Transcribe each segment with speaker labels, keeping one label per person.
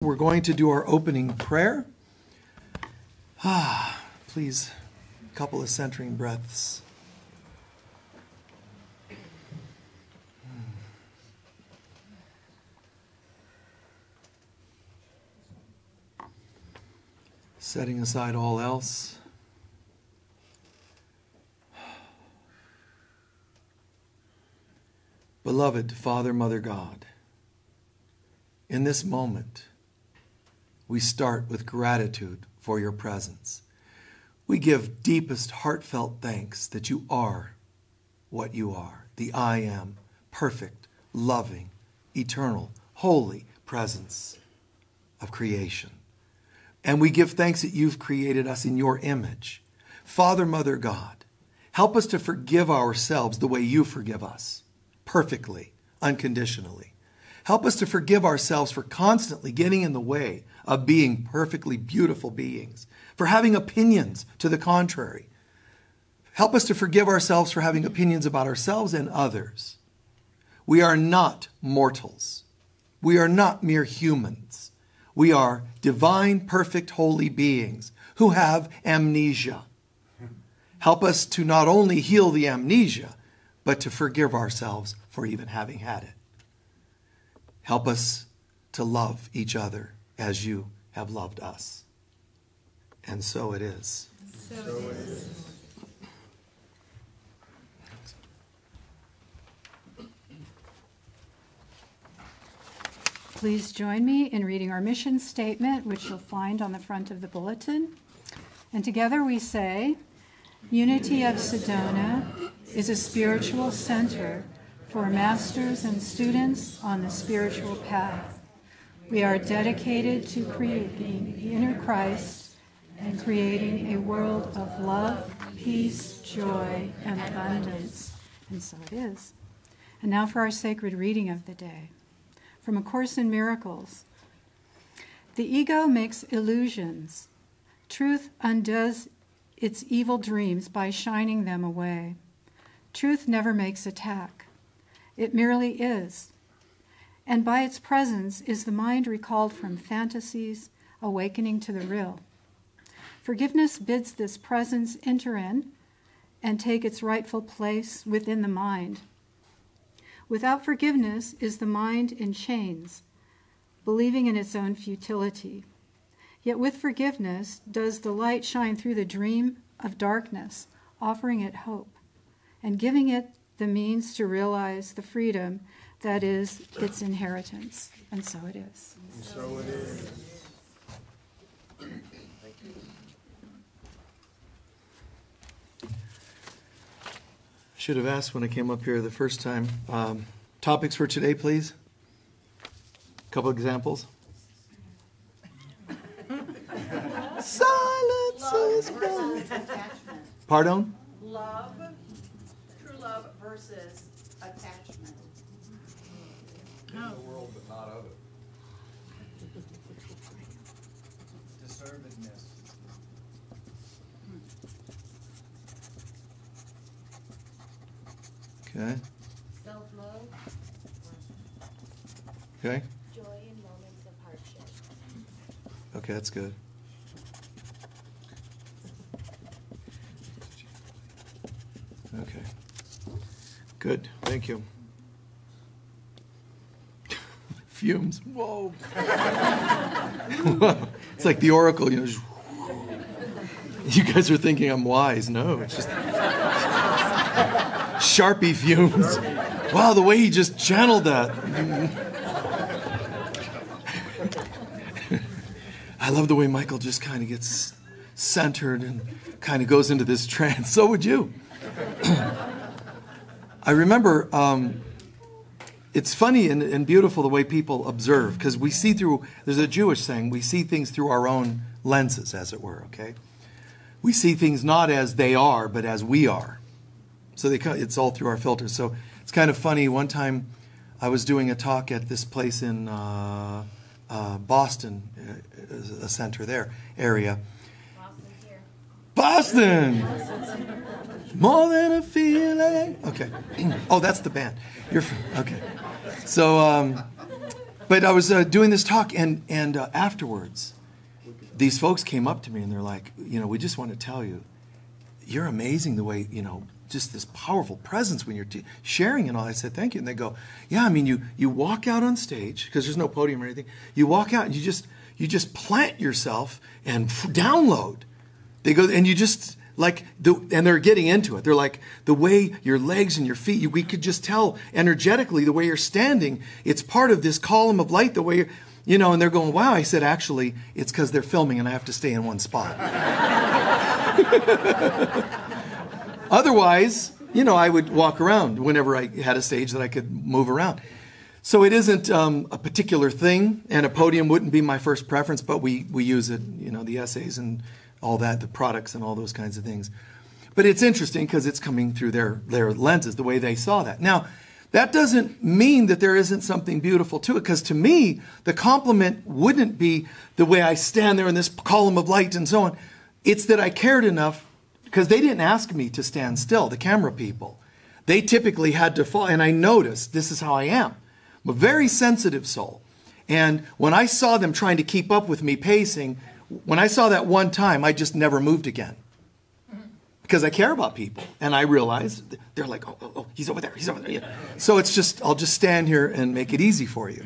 Speaker 1: We're going to do our opening prayer. Please, a couple of centering breaths. Setting aside all else. Beloved Father, Mother God, in this moment, we start with gratitude for your presence. We give deepest heartfelt thanks that you are what you are, the I am, perfect, loving, eternal, holy presence of creation. And we give thanks that you've created us in your image. Father, Mother God, help us to forgive ourselves the way you forgive us, perfectly, unconditionally. Help us to forgive ourselves for constantly getting in the way of being perfectly beautiful beings, for having opinions to the contrary. Help us to forgive ourselves for having opinions about ourselves and others. We are not mortals. We are not mere humans. We are divine, perfect, holy beings who have amnesia. Help us to not only heal the amnesia, but to forgive ourselves for even having had it. Help us to love each other as you have loved us. And so it is.
Speaker 2: So it is. Please join me in reading our mission statement, which you'll find on the front of the bulletin. And together we say, Unity of Sedona is a spiritual center for masters and students on the spiritual path. We are dedicated to creating the inner Christ and creating a world of love, peace, joy, and abundance. And so it is. And now for our sacred reading of the day. From A Course in Miracles. The ego makes illusions. Truth undoes its evil dreams by shining them away. Truth never makes attack. It merely is. And by its presence is the mind recalled from fantasies, awakening to the real. Forgiveness bids this presence enter in and take its rightful place within the mind. Without forgiveness is the mind in chains, believing in its own futility. Yet with forgiveness does the light shine through the dream of darkness, offering it hope and giving it the means to realize the freedom that is its inheritance. And so it is.
Speaker 3: And so it is.
Speaker 1: Should have asked when I came up here the first time. Topics for today, please. A couple examples. Silence is gone. Pardon?
Speaker 4: Love, true love versus attachment.
Speaker 3: In the world, but not of it. Deservedness.
Speaker 1: Okay.
Speaker 5: Self-love,
Speaker 1: Okay.
Speaker 5: joy in moments of hardship.
Speaker 1: Okay, that's good. Okay. Good. Thank you. Fumes. Whoa. It's like the oracle, just you guys are thinking I'm wise. No, it's just Sharpie fumes. Wow, the way he just channeled that. I love the way Michael just kind of gets centered and kind of goes into this trance. So would you. I remember it's funny and beautiful the way people observe, because we see through, there's a Jewish saying, we see things through our own lenses, as it were, okay? We see things not as they are, but as we are. So it's all through our filters. So it's kind of funny. One time I was doing a talk at this place in Boston, a center there, area. Boston! More than a feeling. Okay. Oh, that's the band. Okay. So But I was doing this talk, and afterwards, these folks came up to me and they're like, we just want to tell you, you're amazing the way, just this powerful presence when you're sharing and all. I said, thank you. And they go, yeah, I mean, you walk out on stage, because there's no podium or anything. You walk out and you just plant yourself and download. They go, and you just, and they're getting into it. They're like, the way your legs and your feet, we could just tell energetically the way you're standing. It's part of this column of light, the way you're, and they're going, wow. I said, actually, it's because they're filming and I have to stay in one spot. Otherwise, I would walk around whenever I had a stage that I could move around. So it isn't a particular thing, and a podium wouldn't be my first preference, but we use it, the essays and all that, the products and all those kinds of things. But it's interesting because it's coming through their lenses, the way they saw that. Now, that doesn't mean that there isn't something beautiful to it, because to me, the compliment wouldn't be the way I stand there in this column of light and so on. It's that I cared enough, because they didn't ask me to stand still, the camera people. They typically had to fall, and I noticed this is how I am. I'm a very sensitive soul. And when I saw them trying to keep up with me pacing, when I saw that one time, I just never moved again. Because I care about people. And I realized they're like, oh, he's over there, he's over there. Yeah. So it's just, I'll just stand here and make it easy for you.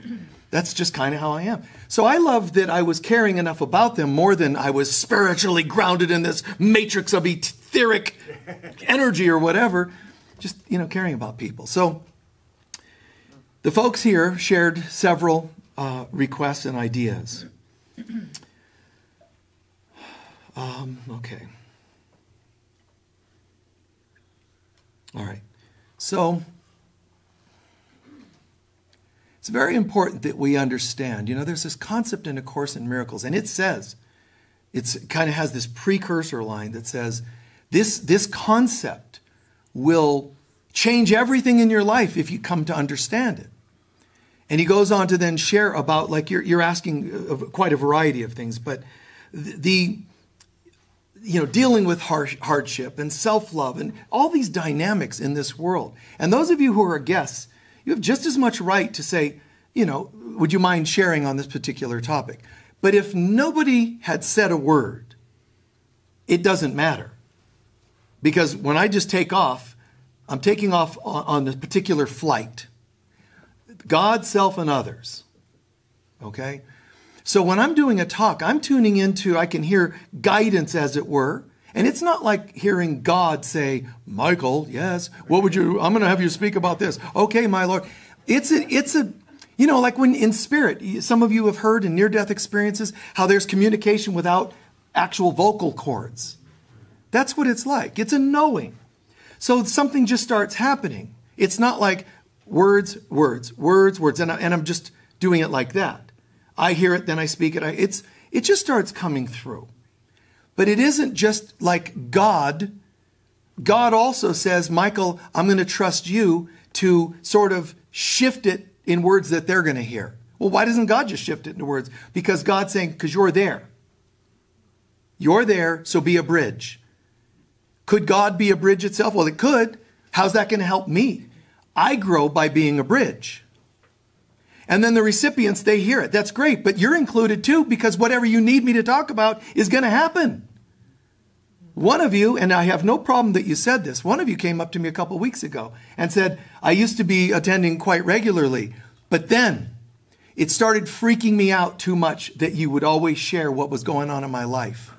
Speaker 1: That's just kind of how I am. So I love that I was caring enough about them more than I was spiritually grounded in this matrix of etheric energy or whatever. Just, caring about people. So the folks here shared several requests and ideas. Okay. All right. So it's very important that we understand, there's this concept in A Course in Miracles, and it says, it kind of has this precursor line that says, this concept will change everything in your life if you come to understand it. And he goes on to then share about, like you're asking quite a variety of things, but dealing with hardship and self-love and all these dynamics in this world. And those of you who are guests, you have just as much right to say, would you mind sharing on this particular topic? But if nobody had said a word, it doesn't matter. Because when I just take off, I'm taking off on a particular flight. God, self, and others. Okay? So when I'm doing a talk, I'm tuning into, I can hear guidance, as it were. And it's not like hearing God say, Michael, yes, I'm going to have you speak about this. Okay, my Lord. It's a, like when in spirit, some of you have heard in near-death experiences how there's communication without actual vocal cords. That's what it's like. It's a knowing. So something just starts happening. It's not like words, and I'm just doing it like that. I hear it, then I speak it. It just starts coming through. But it isn't just like God. God also says, Michael, I'm going to trust you to sort of shift it in words that they're going to hear. Well, why doesn't God just shift it into words? Because God's saying, because you're there. You're there, so be a bridge. Could God be a bridge itself? Well, it could. How's that going to help me? I grow by being a bridge. And then the recipients, they hear it. That's great. But you're included too, because whatever you need me to talk about is going to happen. One of you, and I have no problem that you said this, one of you came up to me a couple weeks ago and said, I used to be attending quite regularly, but then it started freaking me out too much that you would always share what was going on in my life.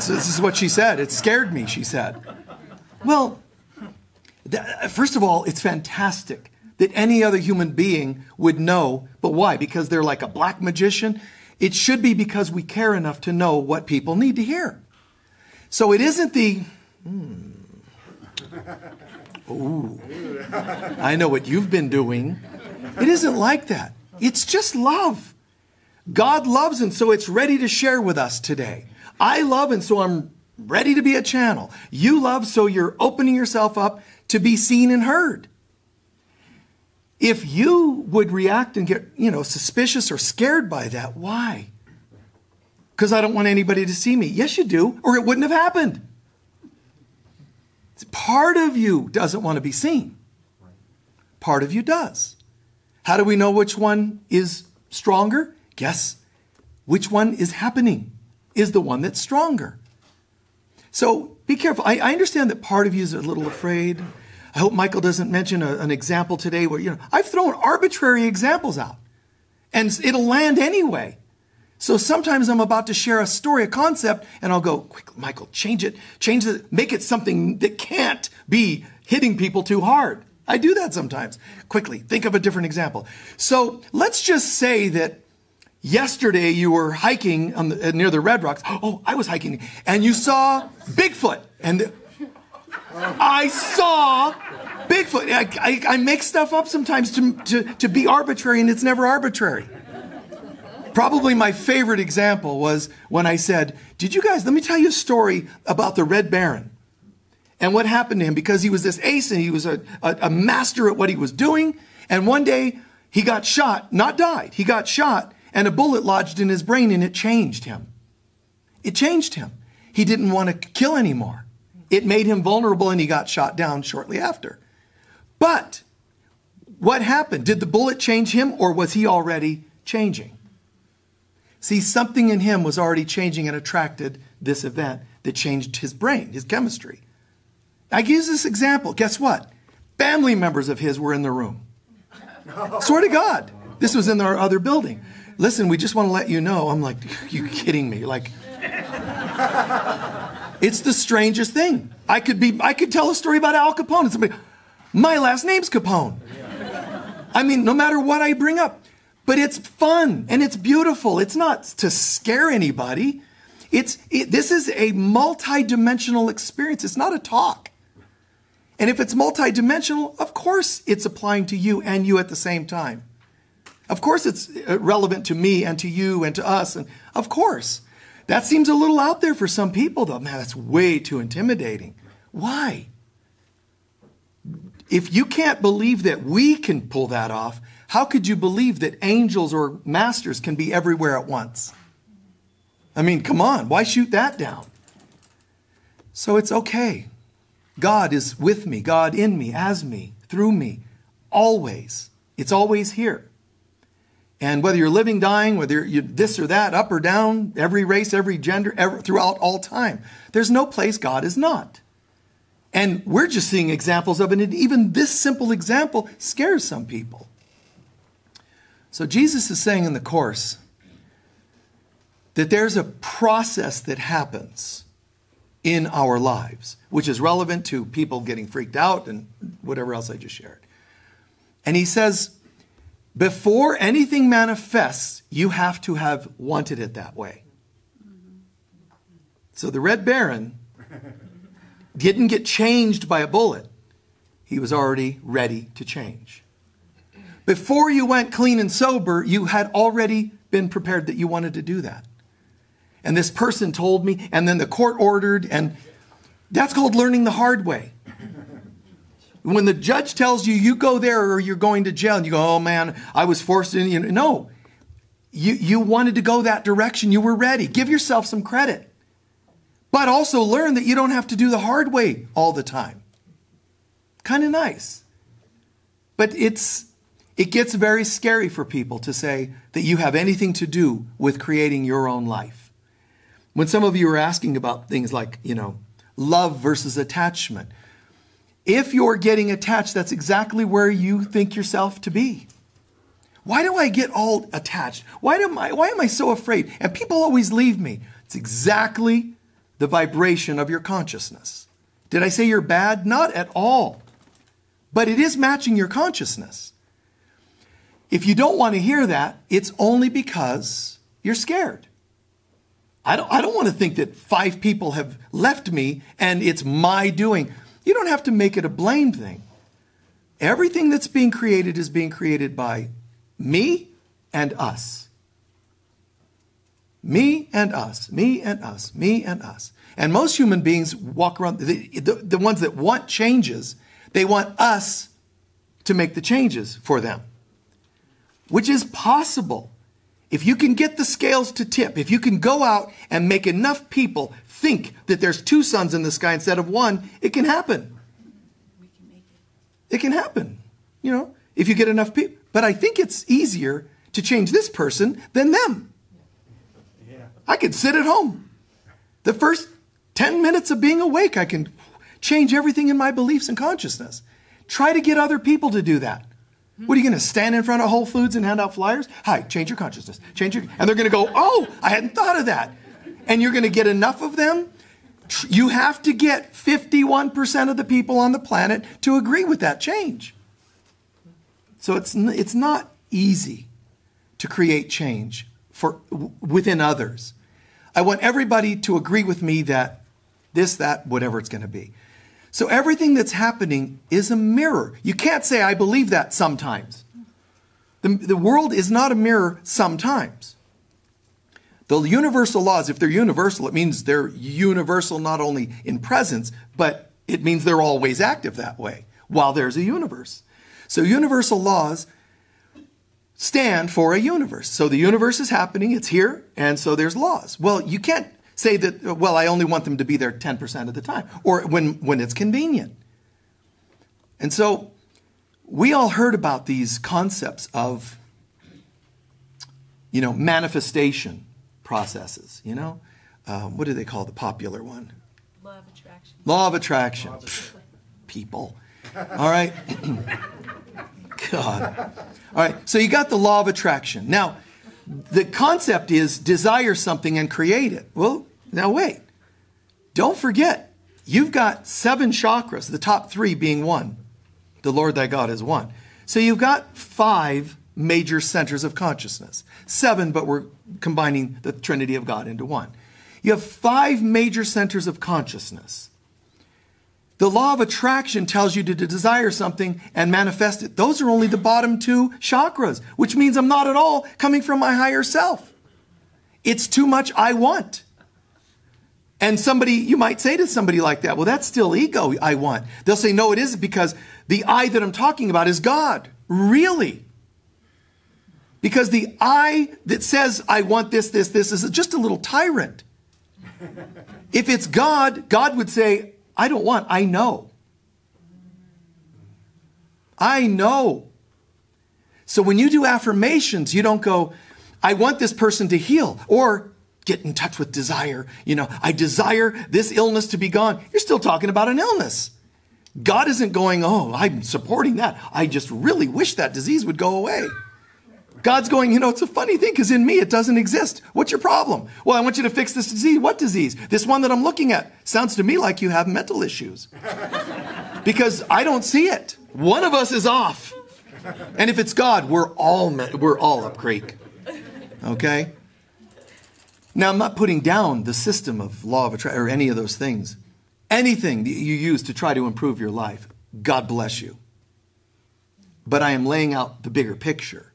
Speaker 1: So this is what she said. It scared me, she said. Well, first of all, it's fantastic that any other human being would know. But why? Because they're like a black magician? It should be because we care enough to know what people need to hear. So it isn't the, ooh, I know what you've been doing. It isn't like that. It's just love. God loves, and so it's ready to share with us today. I love, and so I'm ready to be a channel. You love, so you're opening yourself up to be seen and heard. If you would react and get, suspicious or scared by that, why? Because I don't want anybody to see me. Yes, you do, or it wouldn't have happened. Part of you doesn't want to be seen. Part of you does. How do we know which one is stronger? Guess which one is happening is the one that's stronger. So be careful. I understand that part of you is a little afraid. I hope Michael doesn't mention an example today where, I've thrown arbitrary examples out and it'll land anyway. So sometimes I'm about to share a story, a concept, and I'll go, quick, Michael, change it, make it something that can't be hitting people too hard. I do that sometimes. Quickly, think of a different example. So let's just say that yesterday you were hiking near the Red Rocks. Oh, I was hiking, and you saw Bigfoot. And I saw Bigfoot. I make stuff up sometimes to be arbitrary, and it's never arbitrary. Probably my favorite example was when I said, let me tell you a story about the Red Baron. And what happened to him, because he was this ace and he was a master at what he was doing. And one day he got shot, not died. He got shot and a bullet lodged in his brain and it changed him. It changed him. He didn't want to kill anymore. It made him vulnerable and he got shot down shortly after. But what happened? Did the bullet change him or was he already changing? See, something in him was already changing and attracted this event that changed his brain, his chemistry. I use this example. Guess what? Family members of his were in the room. Swear to God. This was in our other building. Listen, we just want to let you know. I'm like, you kidding me? Like, it's the strangest thing. I could tell a story about Al Capone and somebody, my last name's Capone. I mean, no matter what I bring up. But it's fun and it's beautiful. It's not to scare anybody. This is a multi-dimensional experience. It's not a talk. And if it's multi-dimensional, of course it's applying to you and you at the same time. Of course it's relevant to me and to you and to us. And of course. That seems a little out there for some people, though. Man, that's way too intimidating. Why? If you can't believe that we can pull that off, how could you believe that angels or masters can be everywhere at once? I mean, come on, why shoot that down? So it's okay. God is with me, God in me, as me, through me, always. It's always here. And whether you're living, dying, whether you're this or that, up or down, every race, every gender, throughout all time, there's no place God is not. And we're just seeing examples of it, and even this simple example scares some people. So Jesus is saying in the Course that there's a process that happens in our lives, which is relevant to people getting freaked out and whatever else I just shared. And he says, before anything manifests, you have to have wanted it that way. So the Red Baron didn't get changed by a bullet. He was already ready to change. Before you went clean and sober, you had already been prepared that you wanted to do that. And this person told me, and then the court ordered, and that's called learning the hard way. When the judge tells you, you go there or you're going to jail, and you go, oh man, I was forced in. No, you wanted to go that direction. You were ready. Give yourself some credit. But also learn that you don't have to do the hard way all the time. Kind of nice. But it gets very scary for people to say that you have anything to do with creating your own life. When some of you are asking about things like, love versus attachment. If you're getting attached, that's exactly where you think yourself to be. Why do I get all attached? Why am I so afraid? And people always leave me. It's exactly the vibration of your consciousness. Did I say you're bad? Not at all. But it is matching your consciousness. If you don't want to hear that, it's only because you're scared. I don't want to think that 5 people have left me and it's my doing. You don't have to make it a blame thing. Everything that's being created is being created by me and us. Me and us, me and us, me and us. And most human beings walk around, the ones that want changes, they want us to make the changes for them, which is possible. If you can get the scales to tip, if you can go out and make enough people think that there's 2 suns in the sky instead of 1, it can happen. It can happen. If you get enough people. but I think it's easier to change this person than them. I could sit at home. The first 10 minutes of being awake, I can change everything in my beliefs and consciousness. Try to get other people to do that. What are you going to stand in front of Whole Foods and hand out flyers? Hi, change your consciousness. And they're going to go, oh, I hadn't thought of that. And you're going to get enough of them. You have to get 51% of the people on the planet to agree with that change. So it's not easy to create change within others. I want everybody to agree with me that this, that, whatever it's going to be. So everything that's happening is a mirror. You can't say, I believe that sometimes. The world is not a mirror sometimes. The universal laws, if they're universal, it means they're universal not only in presence, but it means they're always active that way while there's a universe. So universal laws stand for a universe. So the universe is happening, it's here, and so there's laws. Well, you can't say that, well, I only want them to be there 10% of the time, or when it's convenient. And so we all heard about these concepts of, manifestation processes, what do they call the popular one?
Speaker 4: Law of attraction.
Speaker 1: Law of attraction. People. All right. God. All right. So you got the law of attraction. Now, the concept is desire something and create it. Well, now wait. Don't forget, you've got 7 chakras, the top 3 being one. The Lord thy God is one. So you've got 5 major centers of consciousness. 7, but we're combining the Trinity of God into one. You have 5 major centers of consciousness. The law of attraction tells you to desire something and manifest it. Those are only the bottom 2 chakras, which means I'm not at all coming from my higher self. It's too much I want. And you might say to somebody like that, well, that's still ego I want. They'll say, no, it isn't, because the I that I'm talking about is God. Really? Because the I that says I want this is just a little tyrant. If it's God, God would say, I don't want, I know. I know. So when you do affirmations, you don't go, I want this person to heal, or get in touch with desire. I desire this illness to be gone. You're still talking about an illness. God isn't going, oh, I'm supporting that. I just really wish that disease would go away. God's going, it's a funny thing, because in me it doesn't exist. What's your problem? Well, I want you to fix this disease. What disease? This one that I'm looking at. Sounds to me like you have mental issues. Because I don't see it. One of us is off. And if it's God, we're all up creek. Okay? Now, I'm not putting down the system of law of attraction or any of those things. Anything that you use to try to improve your life, God bless you. But I am laying out the bigger picture.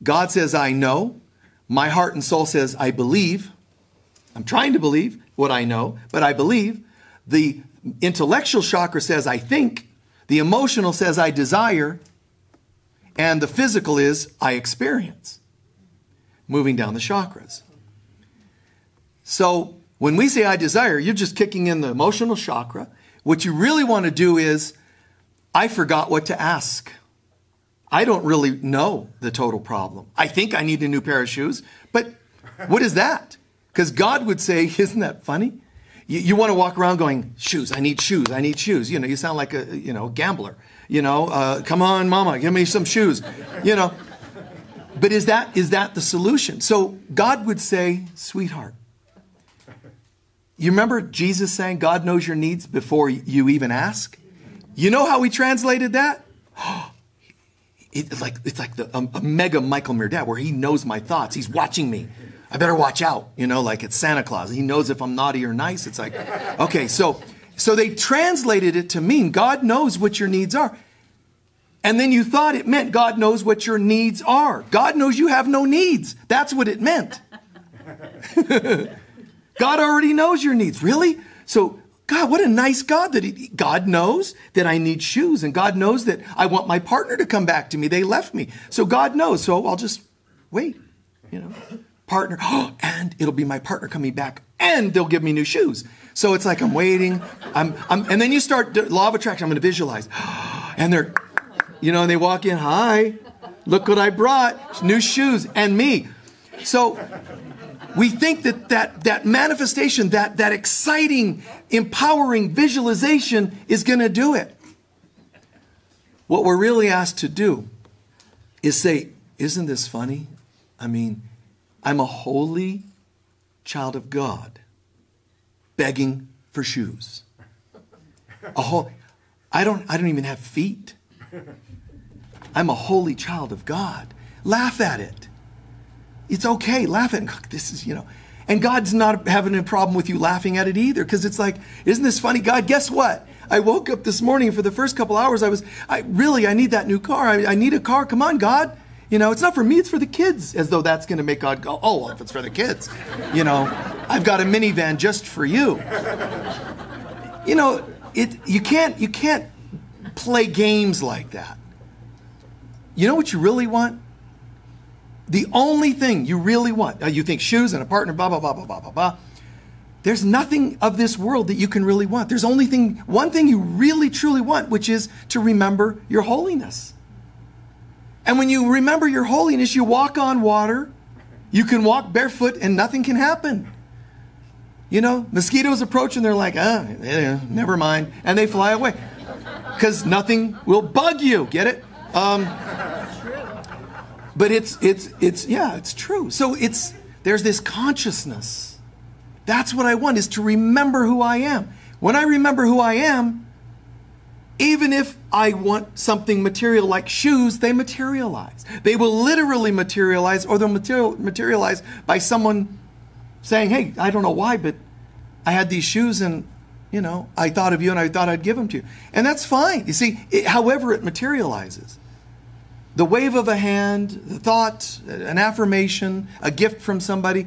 Speaker 1: God says, I know. My heart and soul says, I believe. I'm trying to believe what I know, but I believe. The intellectual chakra says, I think. The emotional says, I desire. And the physical is, I experience. Moving down the chakras. So when we say I desire, you're just kicking in the emotional chakra. What you really want to do is, I forgot what to ask. I don't really know the total problem. I think I need a new pair of shoes, but what is that? Because God would say, isn't that funny? You want to walk around going, shoes, I need shoes, I need shoes. You sound like a gambler. Come on, mama, give me some shoes. But is that the solution? So God would say, sweetheart, you remember Jesus saying God knows your needs before you even ask? You know how we translated that? It's like a mega Michael Mirdad, where he knows my thoughts. He's watching me. I better watch out, like it's Santa Claus. He knows if I'm naughty or nice. It's like, okay, so they translated it to mean God knows what your needs are. And then you thought it meant God knows what your needs are. God knows you have no needs. That's what it meant. God already knows your needs. Really? So God, what a nice God that God knows that I need shoes, and God knows that I want my partner to come back to me. They left me. So God knows. So I'll just wait, partner. And it'll be my partner coming back, and they'll give me new shoes. So it's like I'm waiting. And then you start law of attraction. I'm going to visualize. And they're, and they walk in. Hi. Look what I brought. New shoes and me. So we think that manifestation, that exciting, empowering visualization is going to do it. What we're really asked to do is say, isn't this funny? I mean, I'm a holy child of God begging for shoes. I don't even have feet. I'm a holy child of God. Laugh at it. It's okay. Laugh at it. This is, and God's not having a problem with you laughing at it either, because it's like, isn't this funny? God, guess what? I woke up this morning, and for the first couple hours, I need that new car. I need a car. Come on, God. It's not for me, it's for the kids. As though that's going to make God go, oh, well, if it's for the kids, I've got a minivan just for you. You can't play games like that. You know what you really want? The only thing you really want, you think shoes and a partner, blah, blah, blah, blah, blah, blah, blah. There's nothing of this world that you can really want. There's only one thing you really, truly want, which is to remember your holiness. And when you remember your holiness, you walk on water. You can walk barefoot and nothing can happen. Mosquitoes approach and they're like, never mind. And they fly away. Because nothing will bug you. Get it? But it's true. So there's this consciousness. That's what I want, is to remember who I am. When I remember who I am, even if I want something material like shoes, they materialize. They will literally materialize, or they'll materialize by someone saying, hey, I don't know why, but I had these shoes and, I thought of you and I thought I'd give them to you. And that's fine. You see, however it materializes. The wave of a hand, the thought, an affirmation, a gift from somebody.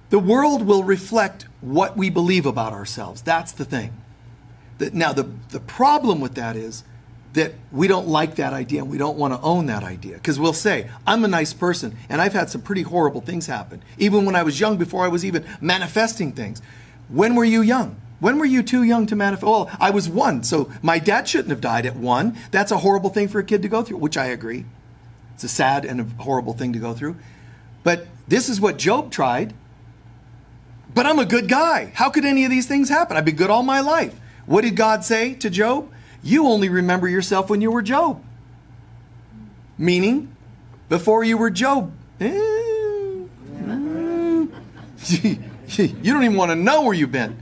Speaker 1: The world will reflect what we believe about ourselves. That's the thing. Now, the problem with that is that we don't like that idea and we don't want to own that idea. Because we'll say, I'm a nice person and I've had some pretty horrible things happen. Even when I was young, before I was even manifesting things. When were you young? When were you too young to manifest? Well, I was 1, so my dad shouldn't have died at 1. That's a horrible thing for a kid to go through, which I agree. It's a sad and a horrible thing to go through. But this is what Job tried. But I'm a good guy. How could any of these things happen? I've been good all my life. What did God say to Job? You only remember yourself when you were Job. Meaning, before you were Job, you don't even want to know where you've been.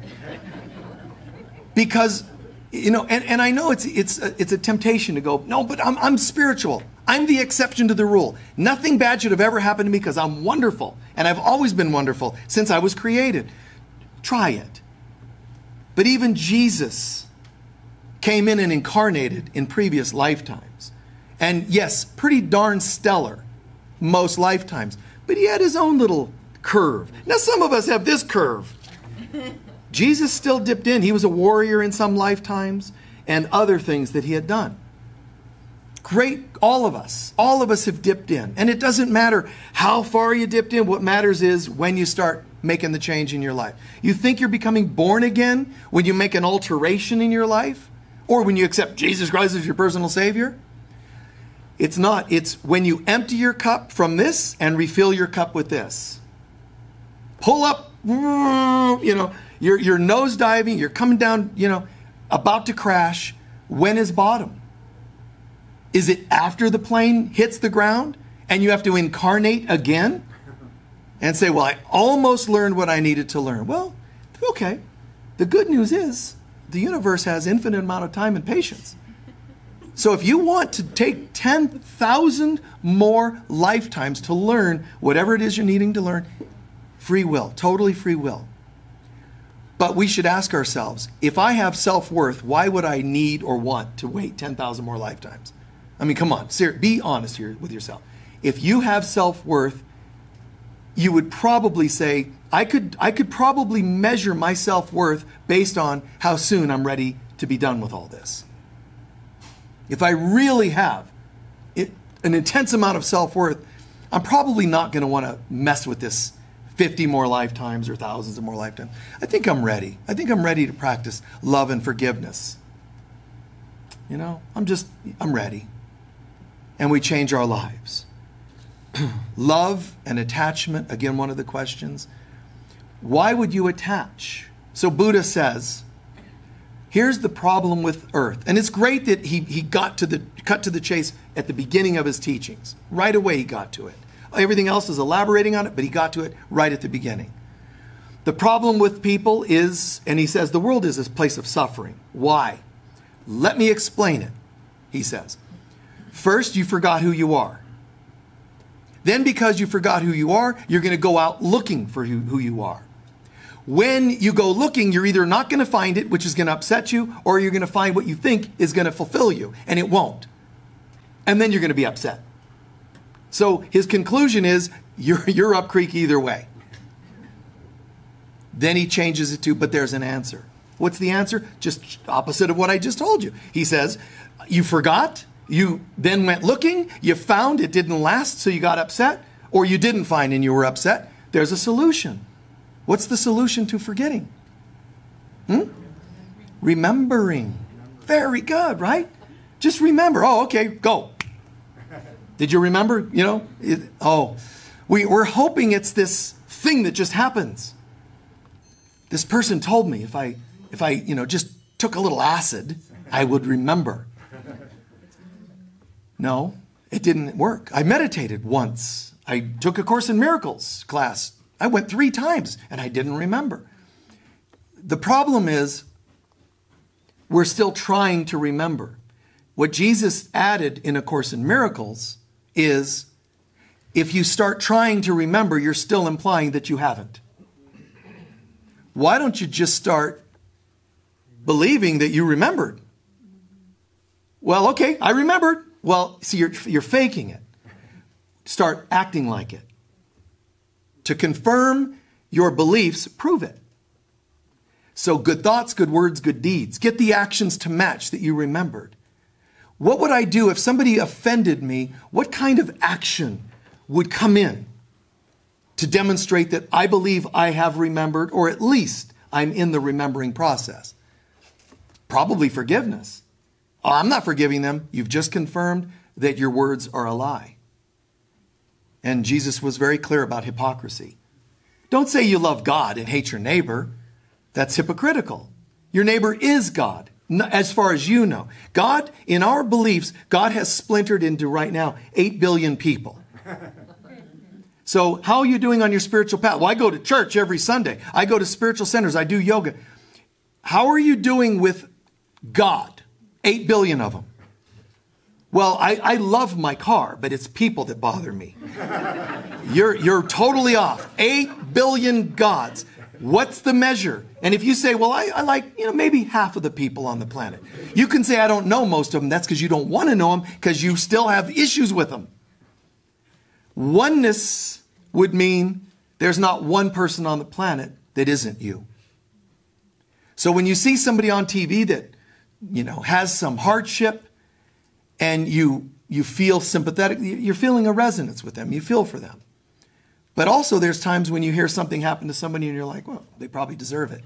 Speaker 1: Because, and I know it's a temptation to go, no, but I'm spiritual. I'm the exception to the rule. Nothing bad should have ever happened to me because I'm wonderful. And I've always been wonderful since I was created. Try it. But even Jesus came in and incarnated in previous lifetimes. And yes, pretty darn stellar most lifetimes. But he had his own little curve. Now some of us have this curve. Jesus still dipped in. He was a warrior in some lifetimes and other things that he had done. Great, all of us have dipped in. And it doesn't matter how far you dipped in. What matters is when you start making the change in your life. You think you're becoming born again when you make an alteration in your life? Or when you accept Jesus Christ as your personal Savior? It's not. It's when you empty your cup from this and refill your cup with this. Pull up, you're nose diving, you're coming down, about to crash. When is bottom? Is it after the plane hits the ground and you have to incarnate again and say, well, I almost learned what I needed to learn? Well, okay. The good news is the universe has infinite amount of time and patience. So if you want to take 10,000 more lifetimes to learn whatever it is you're needing to learn, free will, totally free will. But we should ask ourselves, if I have self-worth, why would I need or want to wait 10,000 more lifetimes? I mean, come on, be honest here with yourself. If you have self-worth, you would probably say, I could probably measure my self-worth based on how soon I'm ready to be done with all this. If I really have an intense amount of self-worth, I'm probably not going to want to mess with this 50 more lifetimes or thousands of more lifetimes. I think I'm ready. I think I'm ready to practice love and forgiveness. I'm ready. and we change our lives. Love and attachment, again, one of the questions. Why would you attach? So Buddha says, here's the problem with earth. And it's great that he cut to the chase at the beginning of his teachings. Right away he got to it. Everything else is elaborating on it, but he got to it right at the beginning. The problem with people is, and he says, the world is a place of suffering. Why? Let me explain it, he says. First, you forgot who you are. Then because you forgot who you are, you're going to go out looking for who you are. When you go looking, you're either not going to find it, which is going to upset you, or you're going to find what you think is going to fulfill you, and it won't. And then you're going to be upset. So his conclusion is, you're up creek either way. Then he changes it to, but there's an answer. What's the answer? Just opposite of what I just told you. He says, you forgot, you then went looking, you found it didn't last, so you got upset, or you didn't find and you were upset. There's a solution. What's the solution to forgetting? Remembering. Very good, right? Just remember. Oh, okay, go. Did you remember? You know, we're hoping it's this thing that just happens. This person told me if I just took a little acid, I would remember. No, it didn't work. I meditated once. I took a Course in Miracles class. I went 3 times and I didn't remember. The problem is we're still trying to remember. What Jesus added in A Course in Miracles is if you start trying to remember, you're still implying that you haven't. Why don't you just start believing that you remembered? Well, okay, I remembered. Well, see, you're faking it. Start acting like it. To confirm your beliefs, prove it. So good thoughts, good words, good deeds. Get the actions to match that you remembered. What would I do if somebody offended me? What kind of action would come in to demonstrate that I believe I have remembered, or at least I'm in the remembering process? Probably forgiveness. Oh, I'm not forgiving them. You've just confirmed that your words are a lie. And Jesus was very clear about hypocrisy. Don't say you love God and hate your neighbor. That's hypocritical. Your neighbor is God, as far as you know. God, in our beliefs, God has splintered into right now 8 billion people. So how are you doing on your spiritual path? Well, I go to church every Sunday. I go to spiritual centers. I do yoga. How are you doing with God? 8 billion of them. Well, I love my car, but it's people that bother me. You're totally off. 8 billion gods. What's the measure? And if you say, well, I like, maybe half of the people on the planet. You can say, I don't know most of them. That's because you don't want to know them, because you still have issues with them. Oneness would mean there's not one person on the planet that isn't you. So when you see somebody on TV that, has some hardship, and you feel sympathetic, you're feeling a resonance with them. You feel for them. But also there's times when you hear something happen to somebody and you're like, well, they probably deserve it.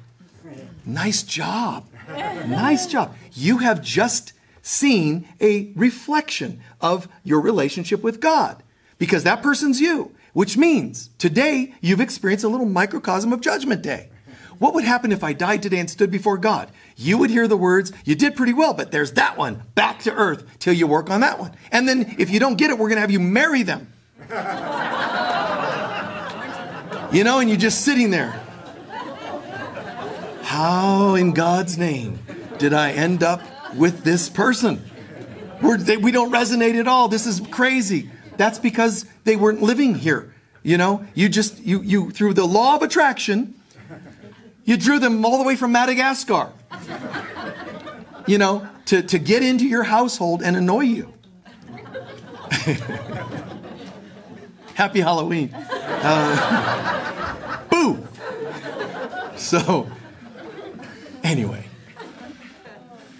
Speaker 1: Nice job. Nice job. You have just seen a reflection of your relationship with God, because that person's you, which means today you've experienced a little microcosm of Judgment Day. What would happen if I died today and stood before God? You would hear the words, you did pretty well, but there's that one, back to earth till you work on that one. And then if you don't get it, we're going to have you marry them. And you're just sitting there. How in God's name did I end up with this person? We don't resonate at all. This is crazy. That's because they weren't living here. You through the law of attraction, you drew them all the way from Madagascar, to get into your household and annoy you. Happy Halloween. Boo! So, anyway,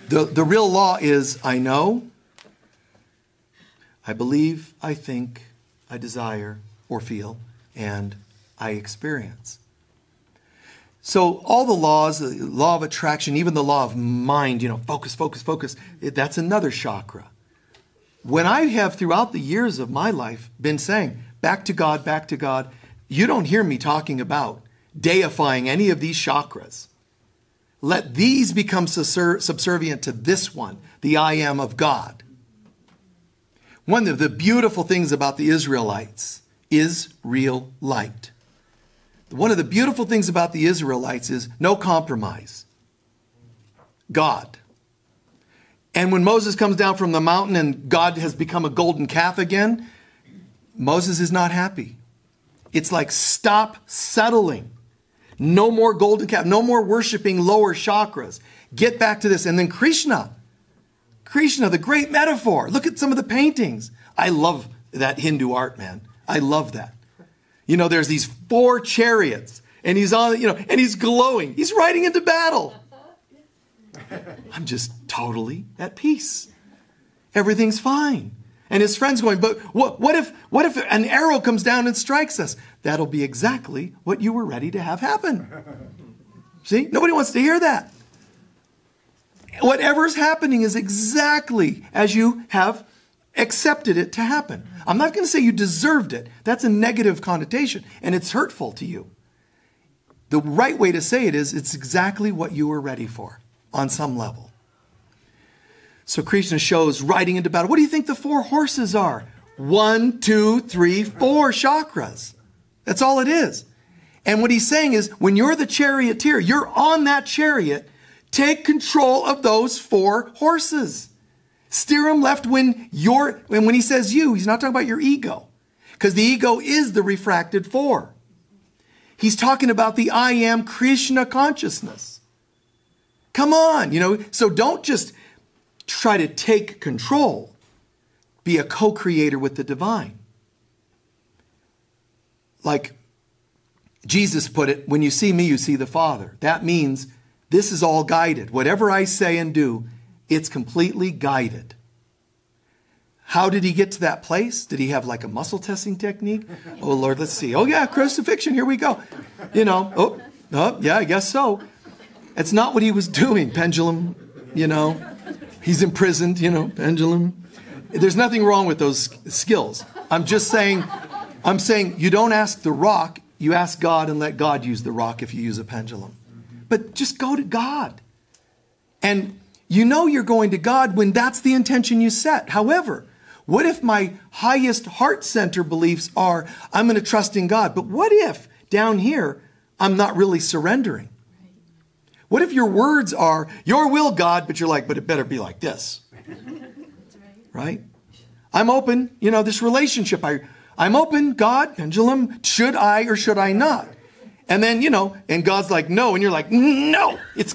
Speaker 1: the real law is I know, I believe, I think, I desire or feel, and I experience. So all the laws, the law of attraction, even the law of mind, focus, focus, focus, that's another chakra. when I have throughout the years of my life been saying, back to God, you don't hear me talking about deifying any of these chakras. Let these become subservient to this one, the I am of God. One of the beautiful things about the Israelites is real light. One of the beautiful things about the Israelites is no compromise. God. And when Moses comes down from the mountain and God has become a golden calf again, Moses is not happy. It's like, stop settling. No more golden calf. No more worshiping lower chakras. Get back to this. And then Krishna, the great metaphor. Look at some of the paintings. I love that Hindu art, man. I love that. You know, there's these 4 chariots and he's on, you know, and he's glowing. He's riding into battle. I'm just totally at peace. Everything's fine. And his friend's going, but what if an arrow comes down and strikes us? That'll be exactly what you were ready to have happen. See, nobody wants to hear that. Whatever's happening is exactly as you have accepted it to happen. I'm not going to say you deserved it. That's a negative connotation, and it's hurtful to you. The right way to say it is, it's exactly what you were ready for on some level. So Krishna shows riding into battle. What do you think the 4 horses are? 1, 2, 3, 4 chakras. That's all it is. And what he's saying is, when you're the charioteer, you're on that chariot, take control of those 4 horses. Steer them left when he says you, he's not talking about your ego. Because the ego is the refracted 4. He's talking about the I am Krishna consciousness. Come on, you know, so don't just try to take control. Be a co-creator with the divine. Like Jesus put it, when you see me, you see the Father. That means this is all guided. Whatever I say and do, it's completely guided. How did he get to that place? Did he have like a muscle testing technique? Oh, Lord, let's see. Oh, yeah, crucifixion. Here we go. You know, yeah, I guess so. It's not what he was doing. Pendulum, you know. He's imprisoned, you know, pendulum. There's nothing wrong with those skills. I'm saying you don't ask the rock. You ask God and let God use the rock if you use a pendulum. But just go to God. And you know you're going to God when that's the intention you set. However, what if my highest heart center beliefs are, I'm going to trust in God. But what if down here, I'm not really surrendering? What if your words are, your will, God, but you're like, but it better be like this. Right? I'm open, you know, this relationship. I'm open, God, pendulum, should I or should I not? And then, you know, and God's like, no. And you're like, no, it's,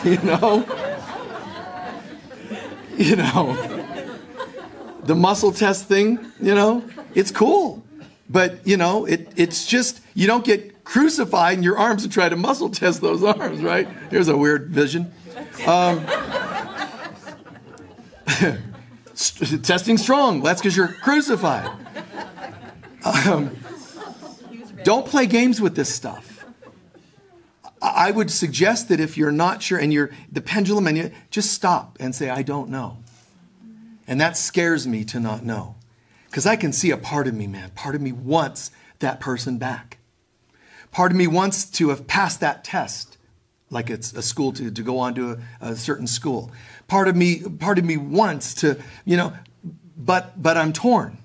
Speaker 1: you know, the muscle test thing, you know, it's cool. But, you know, it's just, you don't get crucified in your arms and try to muscle test those arms, right? Here's a weird vision. Testing strong. That's because you're crucified. Don't play games with this stuff. I would suggest that if you're not sure and you're the pendulum and you just stop and say, I don't know. And that scares me to not know. Because I can see a part of me, man. Part of me wants that person back. Part of me wants to have passed that test, like it's a school to go on to a certain school. Part of me wants to, you know, but I'm torn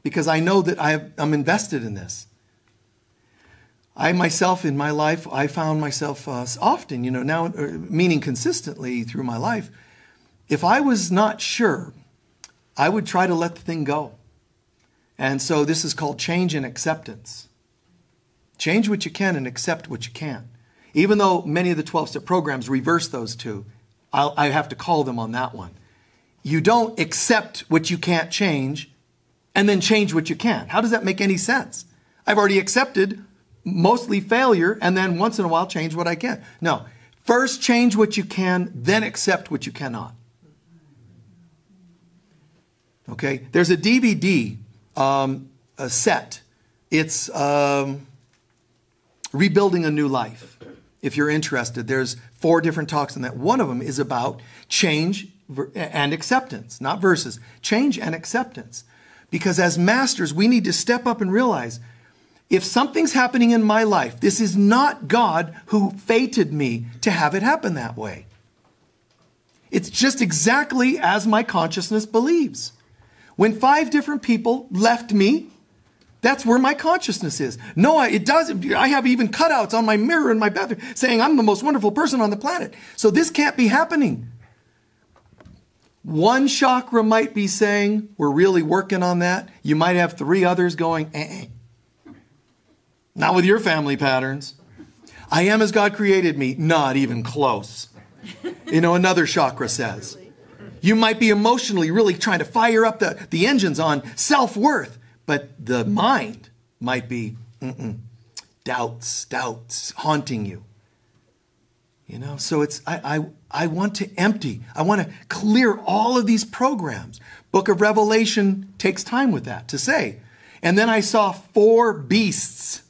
Speaker 1: because I know that I'm invested in this. I myself in my life, I found myself often, you know, now meaning consistently through my life, if I was not sure, I would try to let the thing go. And so this is called change and acceptance. Change what you can and accept what you can't. Even though many of the 12-step programs reverse those two, I have to call them on that one. You don't accept what you can't change and then change what you can. How does that make any sense? I've already accepted mostly failure and then once in a while change what I can. No, first change what you can, then accept what you cannot. Okay, there's a DVD a set. It's Rebuilding a New Life. If you're interested, there's 4 different talks in that. One of them is about change and acceptance, not versus. Change and acceptance. Because as masters, we need to step up and realize, if something's happening in my life, this is not God who fated me to have it happen that way. It's just exactly as my consciousness believes. When 5 different people left me, that's where my consciousness is. No, it doesn't. I have even cutouts on my mirror in my bathroom saying I'm the most wonderful person on the planet. So this can't be happening. One chakra might be saying, we're really working on that. You might have 3 others going, Not with your family patterns. I am as God created me. Not even close. Another chakra says. You might be emotionally really trying to fire up the engines on self-worth, but the mind might be doubts haunting you. So it's, I want to empty. I want to clear all of these programs. Book of Revelation takes time with that to say. And then I saw 4 beasts,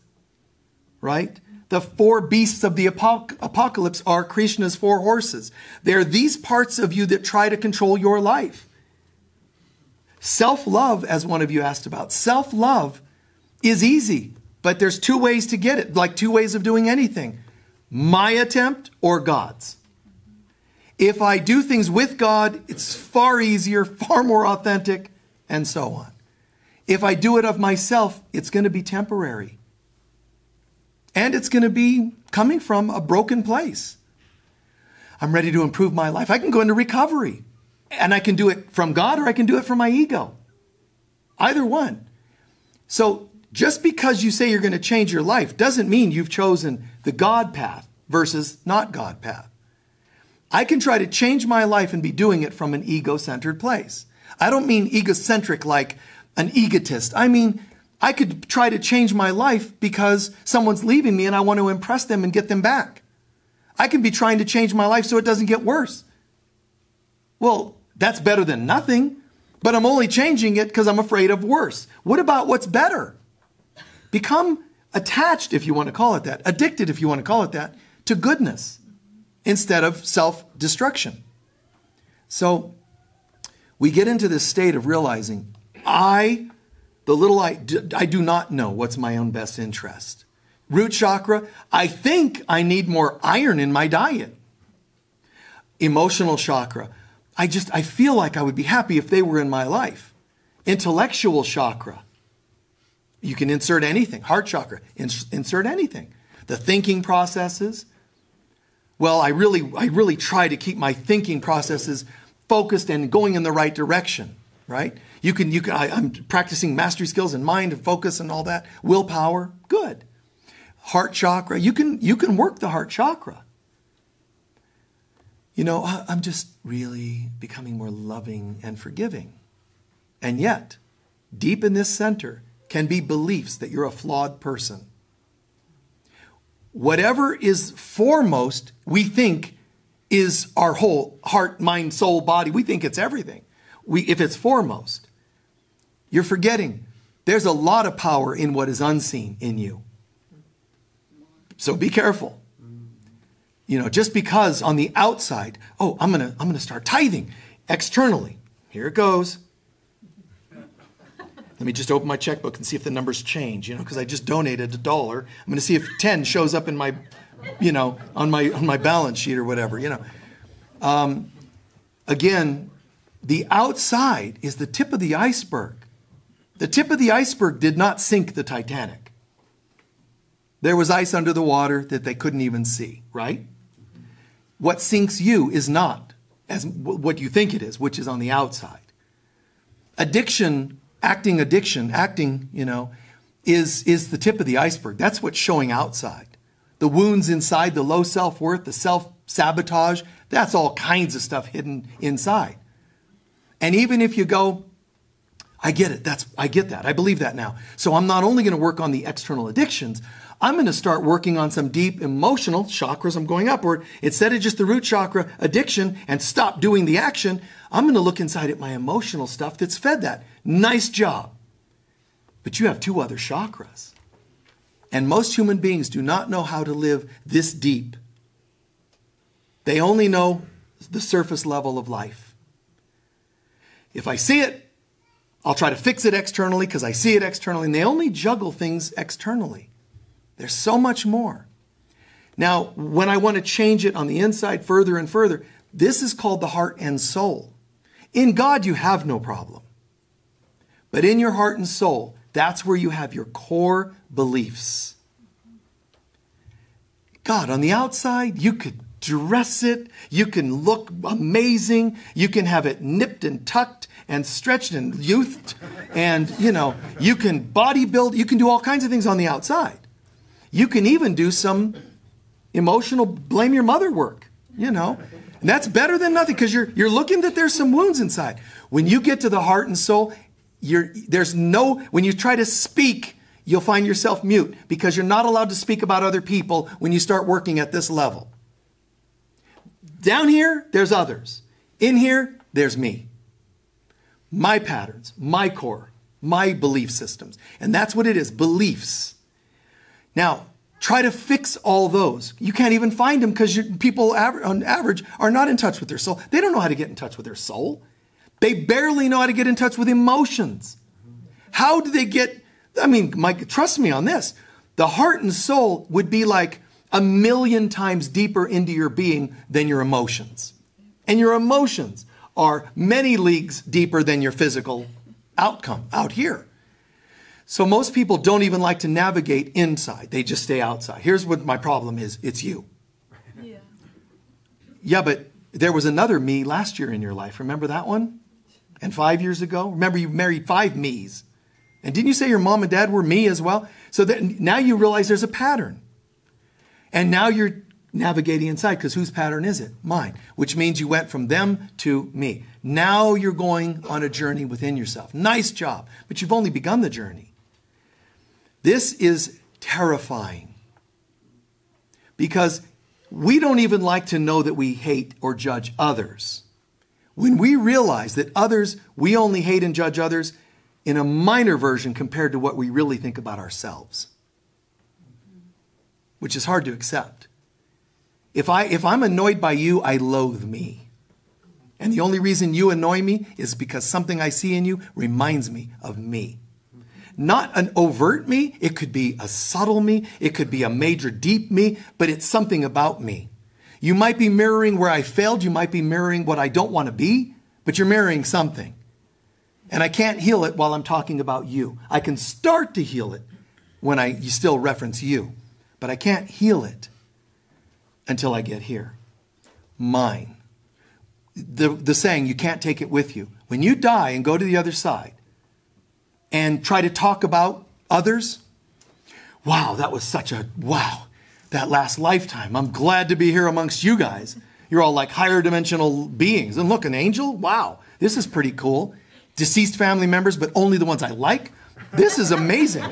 Speaker 1: right? The 4 beasts of the apocalypse are Krishna's 4 horses. They're these parts of you that try to control your life. Self-love, as one of you asked about, self-love is easy, but there's 2 ways to get it, like 2 ways of doing anything. My attempt or God's. If I do things with God, it's far easier, far more authentic, and so on. If I do it of myself, it's going to be temporary. And it's going to be coming from a broken place. I'm ready to improve my life. I can go into recovery. And I can do it from God or I can do it from my ego. Either one. So just because you say you're going to change your life doesn't mean you've chosen the God path versus not God path. I can try to change my life and be doing it from an ego-centered place. I don't mean egocentric like an egotist. I mean, I could try to change my life because someone's leaving me and I want to impress them and get them back. I can be trying to change my life so it doesn't get worse. Well, that's better than nothing, but I'm only changing it because I'm afraid of worse. What about what's better? Become attached, if you want to call it that, addicted, if you want to call it that, to goodness instead of self-destruction. So we get into this state of realizing I do not know what's my own best interest. Root chakra, I think I need more iron in my diet. Emotional chakra, I feel like I would be happy if they were in my life. Intellectual chakra, you can insert anything. Heart chakra, insert anything. The thinking processes, well, I really try to keep my thinking processes focused and going in the right direction, right? I'm practicing mastery skills in mind and focus and all that. Willpower, good. Heart chakra, you can work the heart chakra. I'm just really becoming more loving and forgiving. And yet, deep in this center can be beliefs that you're a flawed person. Whatever is foremost, we think is our whole heart, mind, soul, body. We think it's everything. If it's foremost, you're forgetting there's a lot of power in what is unseen in you. So be careful. Just because on the outside, I'm gonna start tithing externally. Here it goes. Let me just open my checkbook and see if the numbers change, because I just donated $1. I'm going to see if 10 shows up in my, on my balance sheet or whatever, Again, the outside is the tip of the iceberg. The tip of the iceberg did not sink the Titanic. There was ice under the water that they couldn't even see, right? What sinks you is not as what you think it is, which is on the outside. Acting, is the tip of the iceberg. That's what's showing outside. The wounds inside, the low self-worth, the self-sabotage, that's all kinds of stuff hidden inside. And even if you go, I get it, I get that, I believe that now. So I'm not only going to work on the external addictions, I'm going to start working on some deep emotional chakras. I'm going upward. Instead of just the root chakra addiction and stop doing the action, I'm going to look inside at my emotional stuff that's fed that. Nice job. But you have 2 other chakras. And most human beings do not know how to live this deep. They only know the surface level of life. If I see it, I'll try to fix it externally because I see it externally. And they only juggle things externally. There's so much more. Now, when I want to change it on the inside further and further, this is called the heart and soul. In God, you have no problem. But in your heart and soul, that's where you have your core beliefs. God, on the outside, you could dress it. You can look amazing. You can have it nipped and tucked and stretched and youthed. And, you can bodybuild. You can do all kinds of things on the outside. You can even do some emotional blame your mother work, And that's better than nothing because you're looking that there's some wounds inside. When you get to the heart and soul, when you try to speak, you'll find yourself mute because you're not allowed to speak about other people when you start working at this level. Down here, there's others. In here, there's me. My patterns, my core, my belief systems. And that's what it is, beliefs. Now, try to fix all those. You can't even find them because people on average are not in touch with their soul. They don't know how to get in touch with their soul. They barely know how to get in touch with emotions. How do they get, Mike, trust me on this. The heart and soul would be like 1,000,000 times deeper into your being than your emotions. And your emotions are many leagues deeper than your physical outcome out here. So most people don't even like to navigate inside. They just stay outside. Here's what my problem is. It's you. Yeah, but there was another me last year in your life. Remember that one? And 5 years ago? Remember you married 5 me's. And didn't you say your mom and dad were me as well? So that now you realize there's a pattern. And now you're navigating inside because whose pattern is it? Mine. Which means you went from them to me. Now you're going on a journey within yourself. Nice job. But you've only begun the journey. This is terrifying. Because we don't even like to know that we hate or judge others. When we realize that we only hate and judge others in a minor version compared to what we really think about ourselves. Which is hard to accept. If I'm annoyed by you, I loathe me. And the only reason you annoy me is because something I see in you reminds me of me. Not an overt me. It could be a subtle me. It could be a major deep me, but it's something about me. You might be mirroring where I failed. You might be mirroring what I don't want to be, but you're mirroring something. And I can't heal it while I'm talking about you. I can start to heal it when you still reference you, but I can't heal it until I get here. Mine. The saying, you can't take it with you. When you die and go to the other side and try to talk about others, wow, that was that last lifetime. I'm glad to be here amongst you guys. You're all like higher dimensional beings. And look, an angel? Wow, this is pretty cool. Deceased family members, but only the ones I like. This is amazing.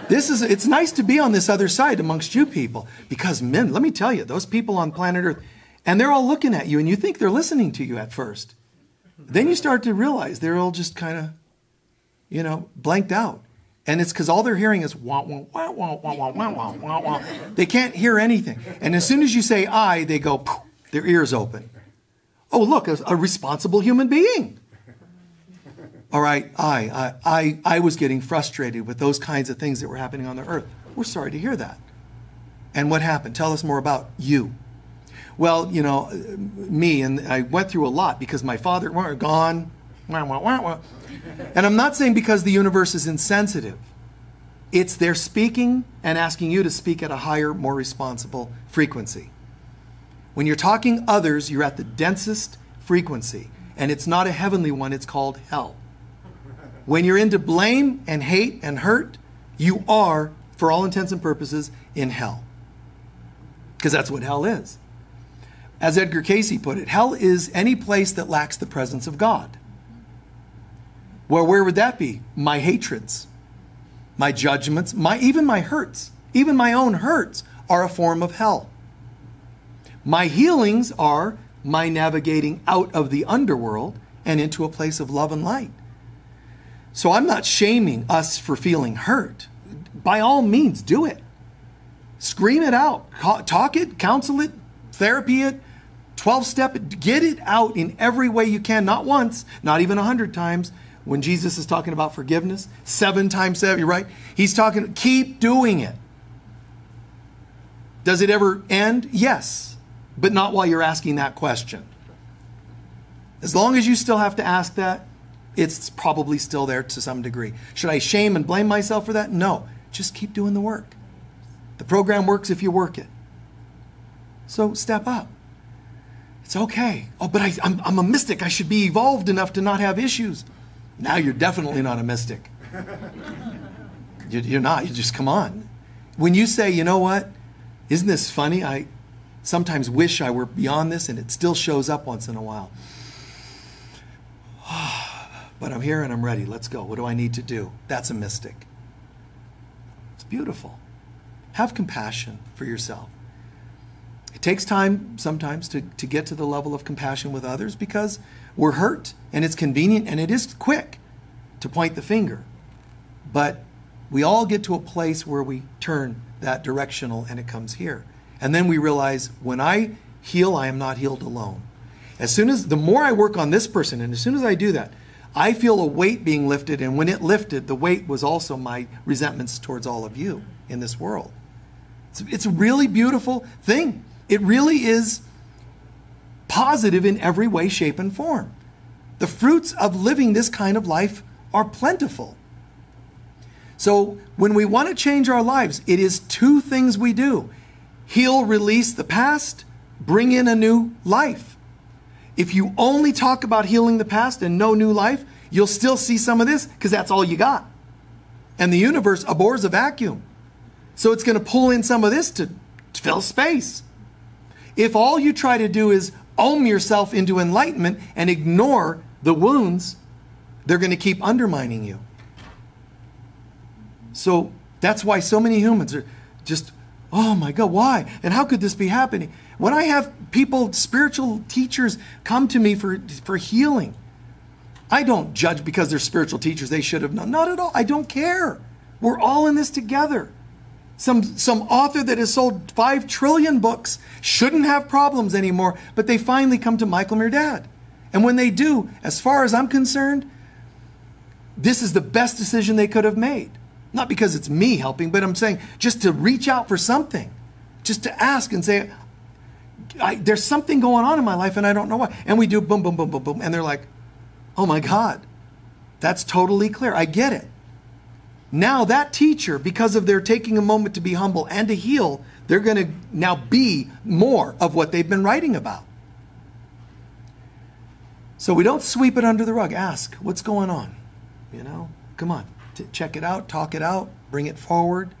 Speaker 1: It's nice to be on this other side amongst you people. Because men, let me tell you, those people on planet Earth, and they're all looking at you, and you think they're listening to you at first. Then you start to realize they're all just kind of, blanked out. And it's because all they're hearing is wah, wah, wah, wah, wah, wah, wah, wah, wah, wah. They can't hear anything. And as soon as you say I, they go, poof, their ears open. Oh, look, a responsible human being. All right, I was getting frustrated with those kinds of things that were happening on the earth. We're sorry to hear that. And what happened? Tell us more about you. Well, me, and I went through a lot because my father were gone. And I'm not saying because the universe is insensitive. It's they're speaking and asking you to speak at a higher, more responsible frequency. When you're talking others, you're at the densest frequency. And it's not a heavenly one, it's called hell. When you're into blame and hate and hurt, you are, for all intents and purposes, in hell. Because that's what hell is. As Edgar Cayce put it, hell is any place that lacks the presence of God. Well, where would that be? My hatreds, my judgments, even my hurts, even my own hurts are a form of hell. My healings are my navigating out of the underworld and into a place of love and light. So I'm not shaming us for feeling hurt. By all means, do it. Scream it out. Talk it, counsel it, therapy it, 12-step, get it out in every way you can, not once, not even 100 times. When Jesus is talking about forgiveness, 7 times 7, you're right. He's talking, keep doing it. Does it ever end? Yes, but not while you're asking that question. As long as you still have to ask that, it's probably still there to some degree. Should I shame and blame myself for that? No, just keep doing the work. The program works if you work it. So step up. It's okay. Oh, but I'm a mystic. I should be evolved enough to not have issues. Now you're definitely not a mystic. You're not. You just, come on. When you say, you know what? Isn't this funny? I sometimes wish I were beyond this, and it still shows up once in a while. But I'm here and I'm ready. Let's go. What do I need to do? That's a mystic. It's beautiful. Have compassion for yourself. It takes time sometimes to get to the level of compassion with others because we're hurt and it's convenient and it is quick to point the finger. But we all get to a place where we turn that directional and it comes here. And then we realize when I heal, I am not healed alone. As soon as, the more I work on this person, and as soon as I do that, I feel a weight being lifted. And when it lifted, the weight was also my resentments towards all of you in this world. It's a really beautiful thing. It really is positive in every way, shape, and form. The fruits of living this kind of life are plentiful. So when we want to change our lives, it is 2 things we do. Heal, release the past, bring in a new life. If you only talk about healing the past and no new life, you'll still see some of this because that's all you got. And the universe abhors a vacuum. So it's going to pull in some of this to fill space. If all you try to do is ohm yourself into enlightenment and ignore the wounds, they're going to keep undermining you. So that's why so many humans are just, oh my God, why? And how could this be happening? When I have people, spiritual teachers, come to me for healing, I don't judge because they're spiritual teachers. They should have known. Not at all. I don't care. We're all in this together. Some author that has sold 5 trillion books shouldn't have problems anymore, but they finally come to Michael Mirdad. And when they do, as far as I'm concerned, this is the best decision they could have made. Not because it's me helping, but I'm saying just to reach out for something. Just to ask and say, there's something going on in my life and I don't know why. And we do boom, boom, boom, boom, boom. And they're like, oh my God, that's totally clear. I get it. Now that teacher, because of their taking a moment to be humble and to heal, they're going to now be more of what they've been writing about. So we don't sweep it under the rug. Ask, what's going on? You know, come on, check it out, talk it out, bring it forward.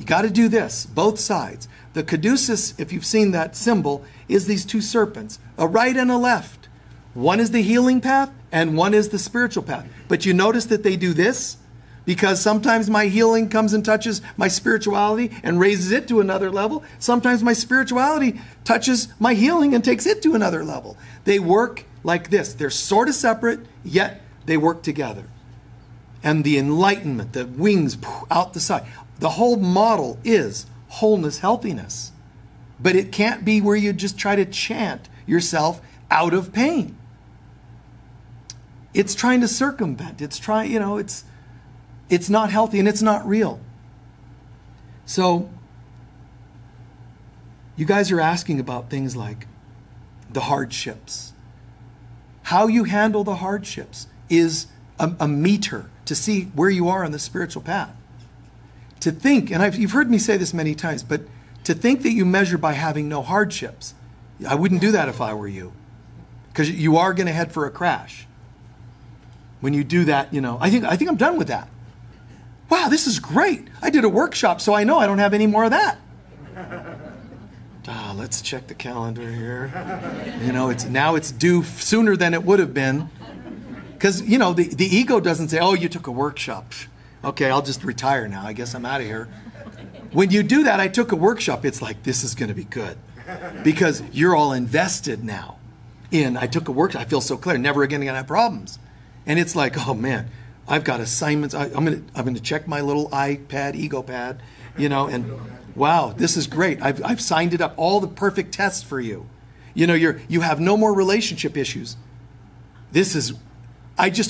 Speaker 1: You got to do this, both sides. The caduceus, if you've seen that symbol, is these 2 serpents, a right and a left. One is the healing path and one is the spiritual path. But you notice that they do this? Because sometimes my healing comes and touches my spirituality and raises it to another level. Sometimes my spirituality touches my healing and takes it to another level. They work like this. They're sort of separate, yet they work together. And the enlightenment, the wings out the side. The whole model is wholeness, healthiness. But it can't be where you just try to chant yourself out of pain. It's trying to circumvent. It's trying, you know, it's not healthy and it's not real. So you guys are asking about things like the hardships. How you handle the hardships is a meter to see where you are on the spiritual path. To think, and you've heard me say this many times, but to think that you measure by having no hardships, I wouldn't do that if I were you. Because you are going to head for a crash. When you do that, you know, I think I'm done with that. Wow, this is great. I did a workshop, so I know I don't have any more of that. Let's check the calendar here. You know, now it's due sooner than it would have been. Because, you know, the ego doesn't say, oh, you took a workshop. Okay, I'll just retire now. I guess I'm out of here. When you do that, I took a workshop, it's like, this is going to be good. Because you're all invested now in, I took a workshop, I feel so clear, never again going to have problems. And it's like, oh man, I've got assignments. I'm going to check my little iPad, ego pad, you know, and wow, this is great. I've signed it up, all the perfect tests for you. You know, you have no more relationship issues. This is,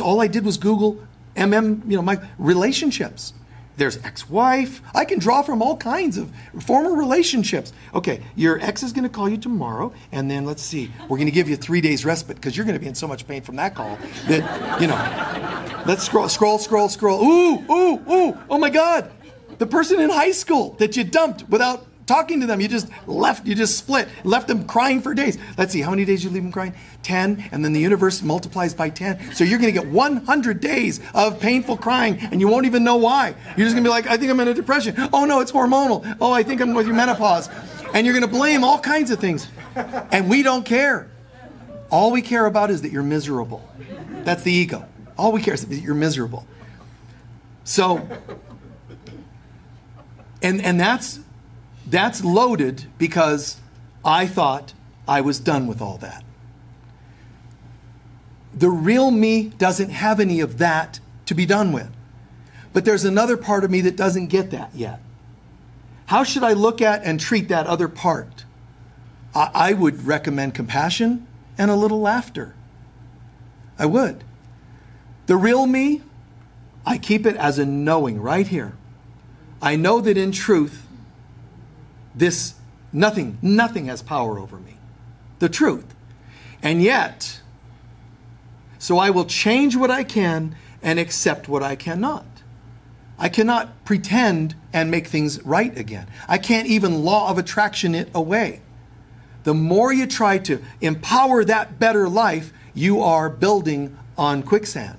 Speaker 1: all I did was Google my relationships. There's ex-wife. I can draw from all kinds of former relationships. Okay, your ex is going to call you tomorrow, and then let's see. We're going to give you 3 days respite because you're going to be in so much pain from that call that, let's scroll. Ooh, oh my God. The person in high school that you dumped without talking to them, you just split, left them crying for days. Let's see, how many days you leave them crying? 10, and then the universe multiplies by 10. So you're going to get 100 days of painful crying, and you won't even know why. You're just going to be like, I think I'm in a depression. Oh no, it's hormonal. Oh, I think I'm with your menopause. And you're going to blame all kinds of things. And we don't care. All we care about is that you're miserable. That's the ego. All we care is that you're miserable. So, and that's loaded because I thought I was done with all that. The real me doesn't have any of that to be done with. But there's another part of me that doesn't get that yet. How should I look at and treat that other part? I would recommend compassion and a little laughter. I would. The real me, I keep it as a knowing right here. I know that in truth, nothing has power over me. The truth. And yet, so I will change what I can and accept what I cannot. I cannot pretend and make things right again. I can't even law of attraction it away. The more you try to empower that better life, you are building on quicksand.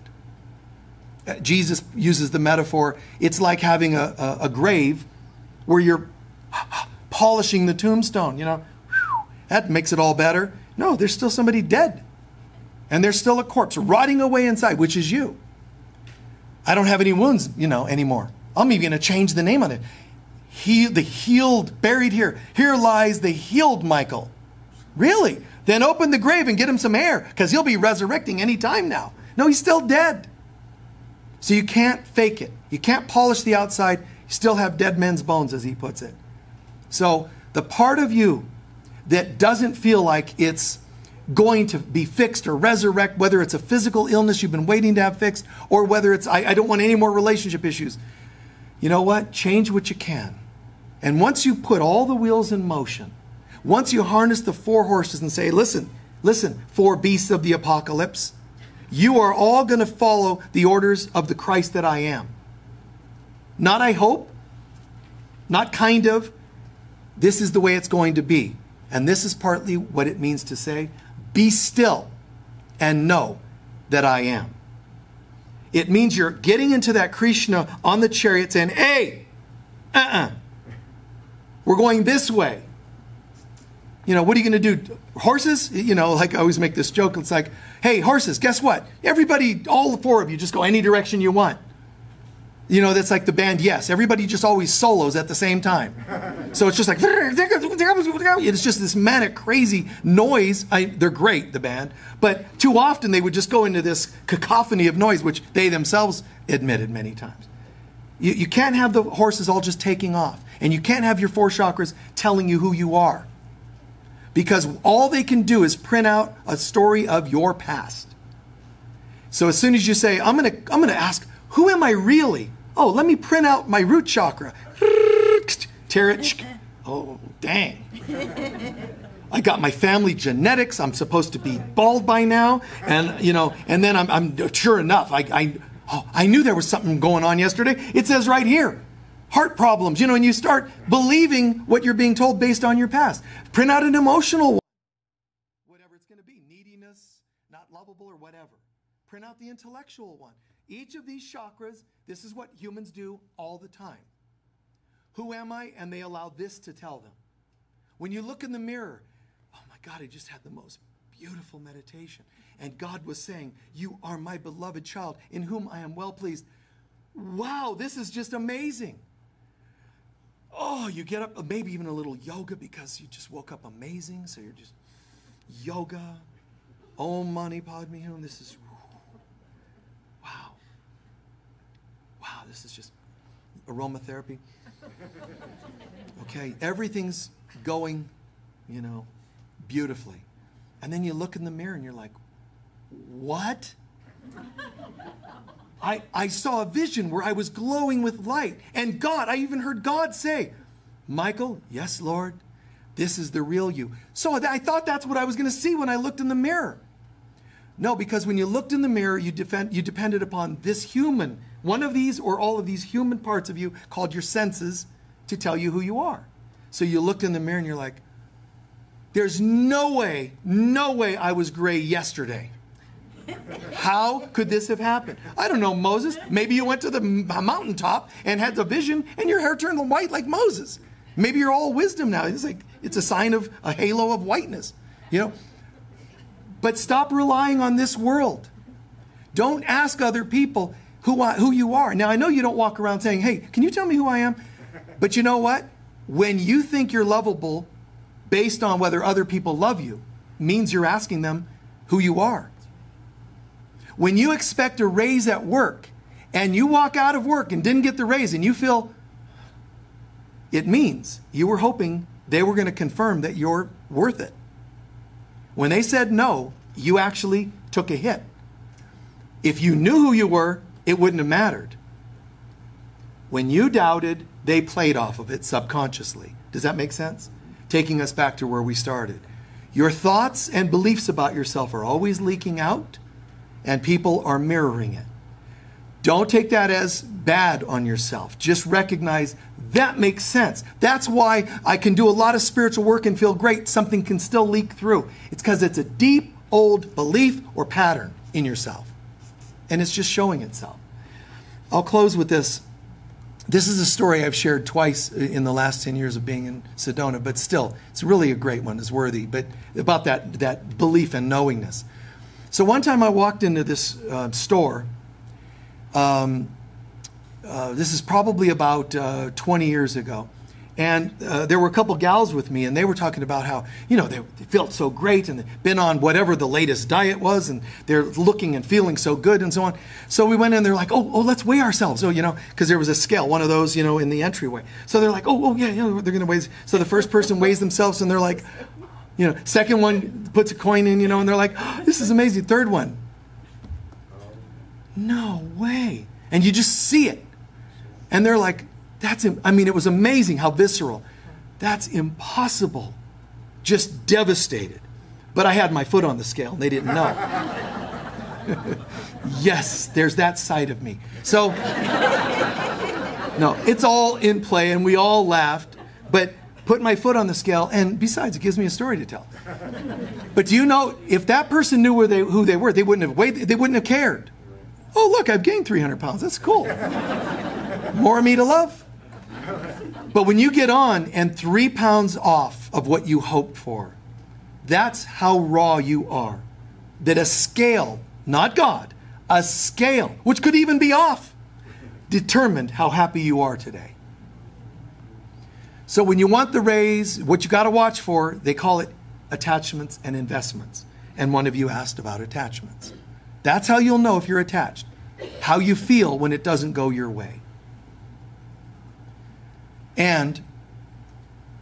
Speaker 1: Jesus uses the metaphor, it's like having a grave where you're polishing the tombstone, that makes it all better. No, there's still somebody dead. And there's still a corpse rotting away inside, which is you. I don't have any wounds, anymore. I'm even going to change the name on it. The healed, buried here. Here lies the healed Michael. Really? Then open the grave and get him some air, because he'll be resurrecting any time now. No, he's still dead. So you can't fake it. You can't polish the outside. You still have dead men's bones, as he puts it. So the part of you that doesn't feel like it's going to be fixed or resurrect, whether it's a physical illness you've been waiting to have fixed, or whether it's, I don't want any more relationship issues. You know what? Change what you can. And once you put all the wheels in motion, once you harness the 4 horses and say, listen, 4 beasts of the apocalypse, you are all going to follow the orders of the Christ that I am. Not I hope, not kind of. This is the way it's going to be. And this is partly what it means to say, be still and know that I am. It means you're getting into that Krishna on the chariot saying, hey, we're going this way. What are you going to do? Horses? Like I always make this joke. It's like, hey, horses, guess what? Everybody, all 4 of you, just go any direction you want. That's like the band Yes. Everybody just always solos at the same time. So it's just like, it's just this manic, crazy noise. They're great, the band. But too often they would just go into this cacophony of noise, which they themselves admitted many times. You can't have the horses all just taking off. And you can't have your 4 chakras telling you who you are. Because all they can do is print out a story of your past. So as soon as you say, I'm gonna ask, who am I really? Oh, let me print out my root chakra. Tear it. Oh, dang. I got my family genetics. I'm supposed to be bald by now. And, and then I'm sure enough. I knew there was something going on yesterday. It says right here, heart problems, and you start believing what you're being told based on your past. Print out an emotional one. Whatever it's going to be, neediness, not lovable or whatever. Print out the intellectual one. Each of these chakras, this is what humans do all the time. Who am I? And they allow this to tell them. When you look in the mirror, oh my God, I just had the most beautiful meditation. And God was saying, you are my beloved child in whom I am well pleased. Wow, this is just amazing. Oh, you get up, maybe even a little yoga because you just woke up amazing. So you're just yoga. Om Mani Padme Hum. This is, wow. Wow, this is just aromatherapy. Okay, everything's going, beautifully. And then you look in the mirror and you're like, what? I saw a vision where I was glowing with light. And God, I even heard God say, Michael, yes, Lord, this is the real you. So I thought that's what I was going to see when I looked in the mirror. No, because when you looked in the mirror, you depended upon this human, one of these or all of these human parts of you called your senses to tell you who you are. So you looked in the mirror and you're like, there's no way I was gray yesterday. How could this have happened? I don't know, Moses. Maybe you went to the mountaintop and had the vision and your hair turned white like Moses. Maybe you're all wisdom now. It's a sign of a halo of whiteness, you know. But stop relying on this world. Don't ask other people who you are. Now, I know you don't walk around saying, hey, can you tell me who I am? But you know what? When you think you're lovable based on whether other people love you, means you're asking them who you are. When you expect a raise at work and you walk out of work and didn't get the raise and you feel, it means you were hoping they were going to confirm that you're worth it. When they said no, you actually took a hit. If you knew who you were, it wouldn't have mattered. When you doubted, they played off of it subconsciously. Does that make sense? Taking us back to where we started. Your thoughts and beliefs about yourself are always leaking out, and people are mirroring it. Don't take that as bad on yourself. Just recognize that makes sense. That's why I can do a lot of spiritual work and feel great. Something can still leak through. It's because it's a deep, old belief or pattern in yourself. And it's just showing itself. I'll close with this. This is a story I've shared twice in the last 10 years of being in Sedona, but still, it's really a great one. It's worthy. But about that belief and knowingness. So one time I walked into this store. This is probably about 20 years ago. And there were a couple gals with me, and they were talking about how, you know, they felt so great and they'd been on whatever the latest diet was, and they're looking and feeling so good and so on. So we went in, they're like, oh, let's weigh ourselves. Oh, you know, because there was a scale, one of those, you know, in the entryway. So they're like, yeah, they're going to weigh. So the first person weighs themselves, and they're like, you know, second one puts a coin in, you know, and they're like, oh, this is amazing. Third one, no way. And you just see it. And they're like, it was amazing how visceral. That's impossible. Just devastated. But I had my foot on the scale, and they didn't know. Yes, there's that side of me. So, no, it's all in play, and we all laughed. But put my foot on the scale, and besides, it gives me a story to tell. But do you know, if that person knew who they were, they wouldn't have weighed, they wouldn't have cared. Oh, look, I've gained 300 pounds. That's cool. More of me to love. But when you get on and 3 pounds off of what you hoped for, that's how raw you are. That a scale, not God, a scale, which could even be off, determined how happy you are today. So when you want the raise, what you got to watch for, they call it attachments and investments. And one of you asked about attachments. That's how you'll know if you're attached. How you feel when it doesn't go your way. And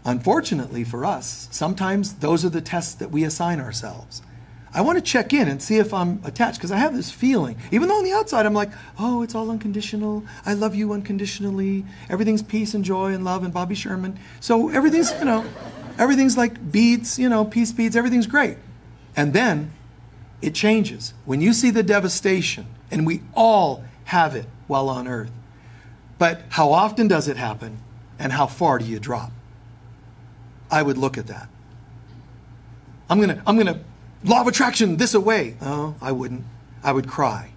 Speaker 1: unfortunately for us, sometimes those are the tests that we assign ourselves. I want to check in and see if I'm attached, because I have this feeling, even though on the outside I'm like, oh, it's all unconditional. I love you unconditionally. Everything's peace and joy and love and Bobby Sherman. So everything's, you know, everything's like beads, you know, peace beads. Everything's great. And then it changes. When you see the devastation, and we all have it while on earth. But how often does it happen? And how far do you drop? I would look at that. I'm gonna law of attraction this away. Oh, I wouldn't. I would cry.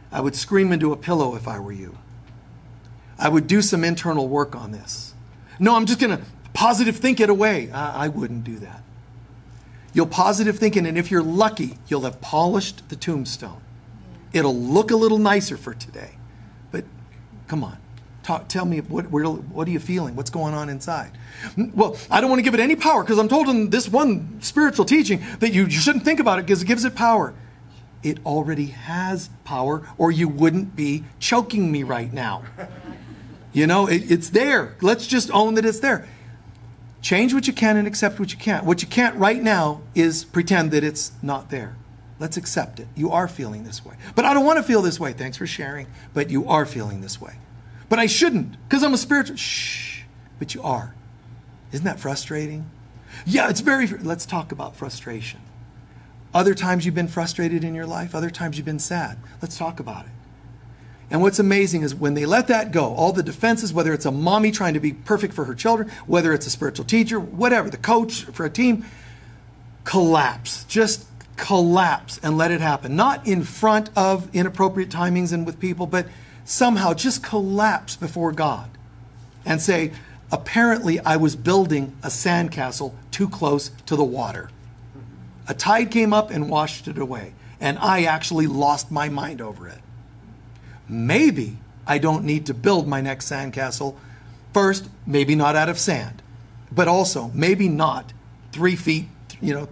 Speaker 1: I would scream into a pillow if I were you. I would do some internal work on this. No, I'm just gonna positive think it away. I wouldn't do that. You'll positive think it, and if you're lucky, you'll have polished the tombstone. It'll look a little nicer for today. But come on. Tell me, what are you feeling? What's going on inside? Well, I don't want to give it any power, because I'm told in this one spiritual teaching that you shouldn't think about it because it gives it power. It already has power, or you wouldn't be choking me right now. You know, it's there. Let's just own that it's there. Change what you can and accept what you can't. What you can't right now is pretend that it's not there. Let's accept it. You are feeling this way. But I don't want to feel this way. Thanks for sharing. But you are feeling this way. But I shouldn't because I'm a spiritual. Shh. But you are. Isn't that frustrating? Yeah, it's very. Let's talk about frustration. Other times you've been frustrated in your life. Other times you've been sad. Let's talk about it. And what's amazing is when they let that go, all the defenses, whether it's a mommy trying to be perfect for her children, whether it's a spiritual teacher, whatever, the coach for a team, collapse. Just collapse and let it happen. Not in front of inappropriate timings and with people, but somehow just collapse before God and say, apparently I was building a sandcastle too close to the water. A tide came up and washed it away, and I actually lost my mind over it. Maybe I don't need to build my next sandcastle. First, maybe not out of sand, but also maybe not 3 feet,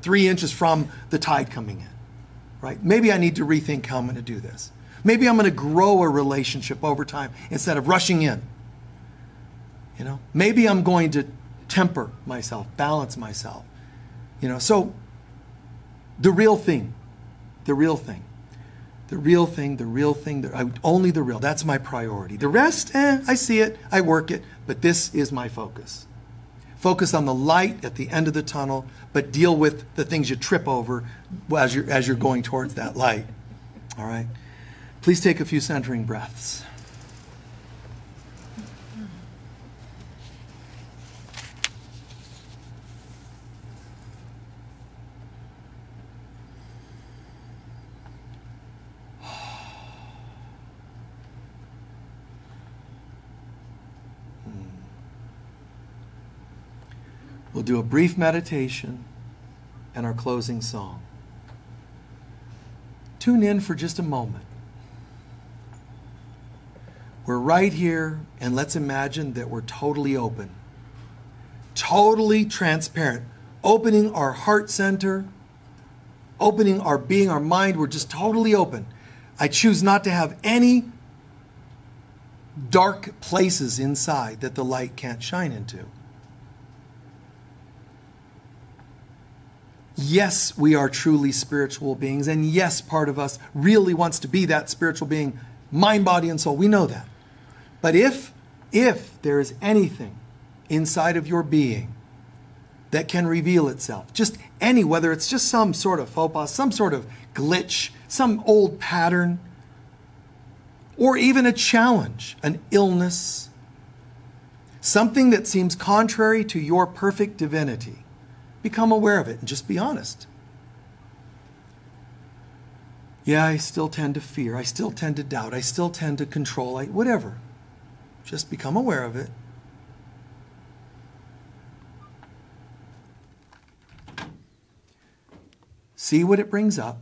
Speaker 1: 3 inches from the tide coming in, right? Maybe I need to rethink how I'm going to do this. Maybe I'm going to grow a relationship over time instead of rushing in. Maybe I'm going to temper myself, balance myself. So the real thing, only the real. That's my priority. The rest, I see it, I work it, but this is my focus. Focus on the light at the end of the tunnel, but deal with the things you trip over as you're going towards that light. All right? Please take a few centering breaths. We'll do a brief meditation and our closing song. Tune in for just a moment. We're right here, and let's imagine that we're totally open, totally transparent, opening our heart center, opening our being, our mind. We're just totally open. I choose not to have any dark places inside that the light can't shine into. Yes, we are truly spiritual beings, and yes, part of us really wants to be that spiritual being, mind, body, and soul. We know that. But if there is anything inside of your being that can reveal itself, whether it's just some sort of faux pas, some sort of glitch, some old pattern, or even a challenge, an illness, something that seems contrary to your perfect divinity, become aware of it and just be honest. Yeah, I still tend to fear. I still tend to doubt. I still tend to control. Whatever. Just become aware of it. See what it brings up,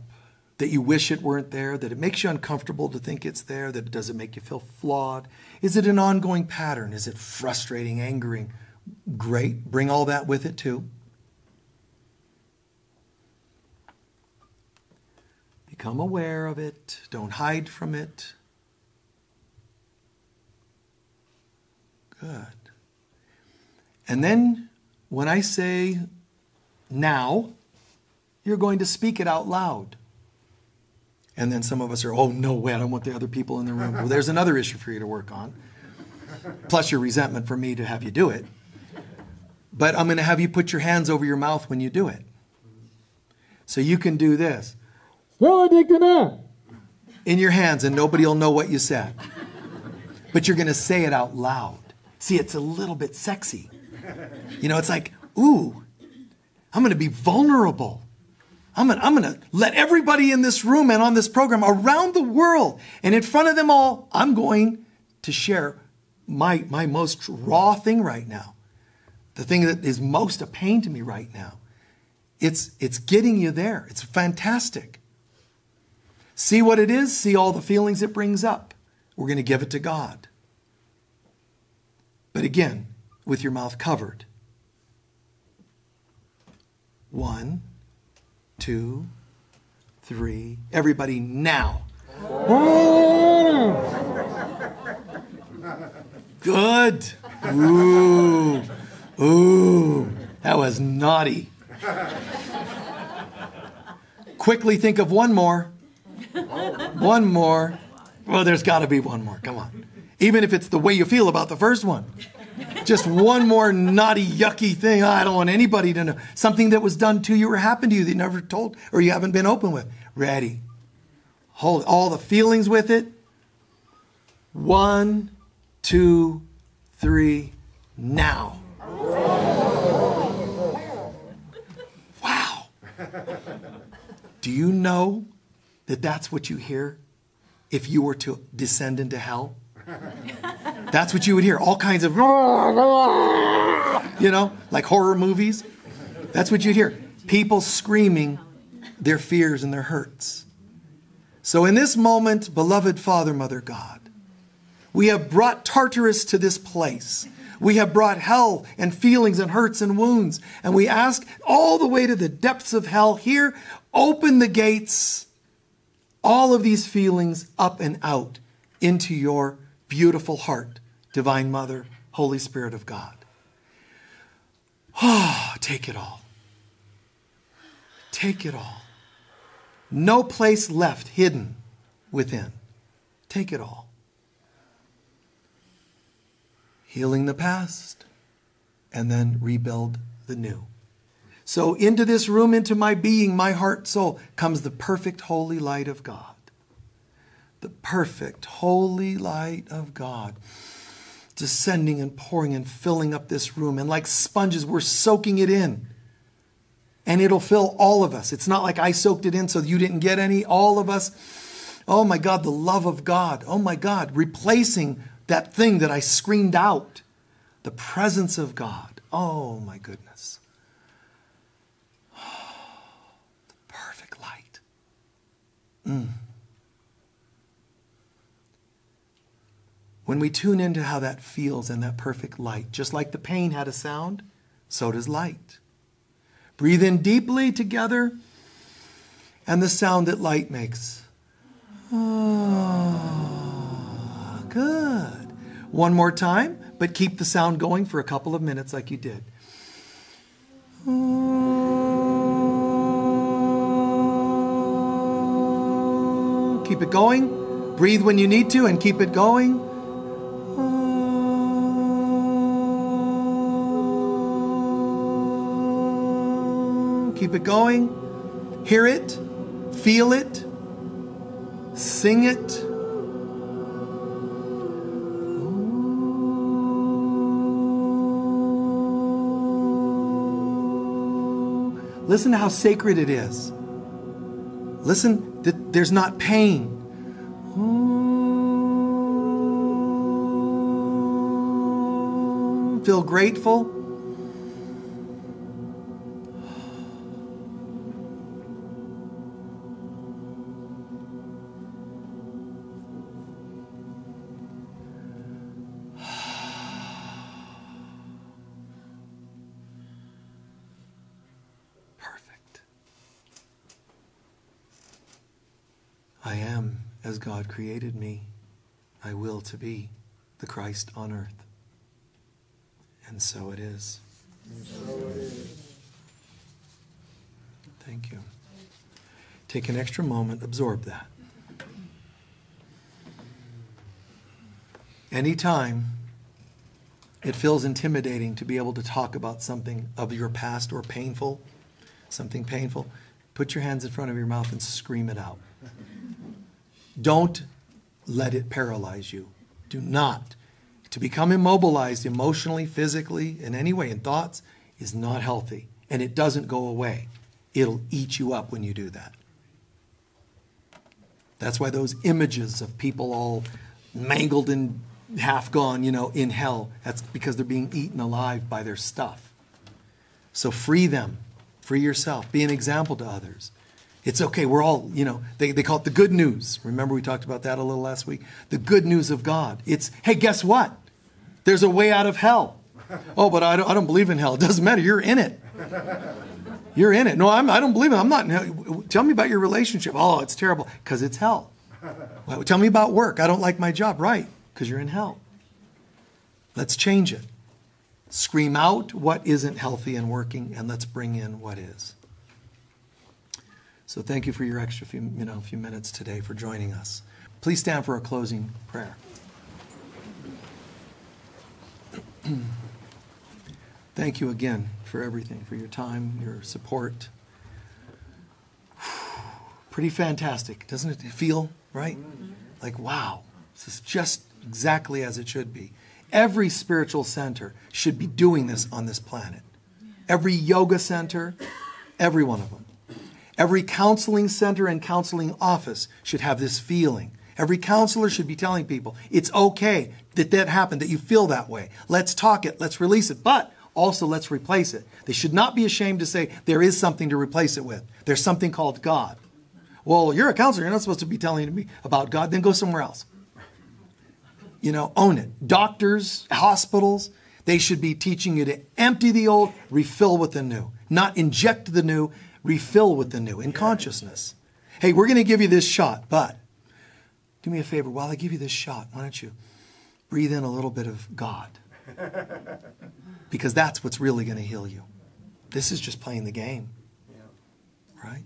Speaker 1: that you wish it weren't there, that it makes you uncomfortable to think it's there, that it doesn't make you feel flawed. Is it an ongoing pattern? Is it frustrating, angering? Great. Bring all that with it too. Become aware of it. Don't hide from it. Good. And then when I say now, you're going to speak it out loud. And then some of us are, oh, no way, I don't want the other people in the room. Well, there's another issue for you to work on. Plus your resentment for me to have you do it. But I'm going to have you put your hands over your mouth when you do it. So you can do this. In your hands, and nobody will know what you said. But you're going to say it out loud. See, it's a little bit sexy. It's like, ooh, I'm going to be vulnerable. I'm going to let everybody in this room and on this program around the world, and in front of them all, I'm going to share my most raw thing right now. The thing that is most a pain to me right now. It's getting you there. It's fantastic. See what it is. See all the feelings it brings up. We're going to give it to God. But again, with your mouth covered. 1, 2, 3. Everybody now. Good. Ooh. Ooh, that was naughty. Quickly think of one more. One more. Well, there's got to be one more. Come on. Even if it's the way you feel about the first one. Just one more naughty, yucky thing. I don't want anybody to know. Something that was done to you or happened to you that you never told or you haven't been open with. Ready. Hold all the feelings with it. 1, 2, 3, now. Wow. Do you know that that's what you hear if you were to descend into hell? That's what you would hear. All kinds of, like horror movies. That's what you'd hear. People screaming their fears and their hurts. So in this moment, beloved Father, Mother, God, we have brought Tartarus to this place. We have brought hell and feelings and hurts and wounds. And we ask all the way to the depths of hell here, open the gates, all of these feelings up and out into your beautiful heart, Divine Mother, Holy Spirit of God. Oh, take it all. Take it all. No place left hidden within. Take it all. Healing the past and then rebuild the new. So into this room, into my being, my heart, soul, comes the perfect holy light of God. The perfect holy light of God. Descending and pouring and filling up this room. And like sponges, we're soaking it in. And it'll fill all of us. It's not like I soaked it in so you didn't get any. All of us. Oh my God, the love of God. Oh my God, replacing that thing that I screamed out. The presence of God. Oh my goodness. The perfect light. When we tune into how that feels and that perfect light, just like the pain had a sound, so does light. Breathe in deeply together, and the sound that light makes. Oh, good. One more time, but keep the sound going for a couple of minutes like you did. Keep it going. Breathe when you need to and keep it going. Keep it going. Hear it. Feel it. Sing it. Listen to how sacred it is. Listen that there's not pain. Feel grateful. I am as God created me. I will to be the Christ on earth. And so it is. Thank you. Take an extra moment, absorb that. Anytime it feels intimidating to be able to talk about something of your past or painful, something painful, put your hands in front of your mouth and scream it out. Don't let it paralyze you. Do not. To become immobilized emotionally, physically, in any way, in thoughts, is not healthy. And it doesn't go away. It'll eat you up when you do that. That's why those images of people all mangled and half gone, in hell, that's because they're being eaten alive by their stuff. So free them. Free yourself. Be an example to others. It's okay. We're all, they call it the good news. Remember we talked about that a little last week? The good news of God. It's, hey, guess what? There's a way out of hell. Oh, but I don't believe in hell. It doesn't matter. You're in it. You're in it. No, I don't believe it. I'm not in hell. Tell me about your relationship. Oh, it's terrible because it's hell. Well, tell me about work. I don't like my job. Right, because you're in hell. Let's change it. scream out what isn't healthy and working, and let's bring in what is. So thank you for your extra few minutes today for joining us. Please stand for a closing prayer. Thank you again for everything, for your time, your support. Pretty fantastic, doesn't it feel, right? Like, wow, this is just exactly as it should be. Every spiritual center should be doing this on this planet. Every yoga center, every one of them. Every counseling center and counseling office should have this feeling. Every counselor should be telling people, it's okay that happened, that you feel that way. Let's talk it, let's release it, but also let's replace it. They should not be ashamed to say there is something to replace it with. There's something called God. Well, you're a counselor, you're not supposed to be telling me about God, then go somewhere else. Own it. Doctors, hospitals, they should be teaching you to empty the old, refill with the new. Not inject the new, refill with the new in consciousness. Hey, we're going to give you this shot, but do me a favor. While I give you this shot, why don't you breathe in a little bit of God? Because that's what's really going to heal you. This is just playing the game. Right?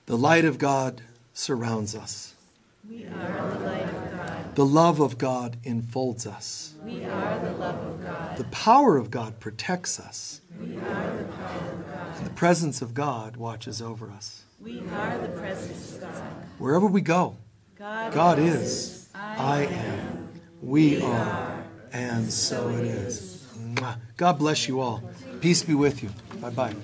Speaker 1: The light of God surrounds us.
Speaker 5: We are the light of God.
Speaker 1: The love of God enfolds us.
Speaker 5: We are the love of God.
Speaker 1: The power of God protects us.
Speaker 5: We are the power of God.
Speaker 1: And the presence of God watches over us.
Speaker 5: We are the presence of God.
Speaker 1: Wherever we go, God is, I
Speaker 5: am,
Speaker 1: am, we are, and so it is. God bless you all. Peace be with you. Bye-bye.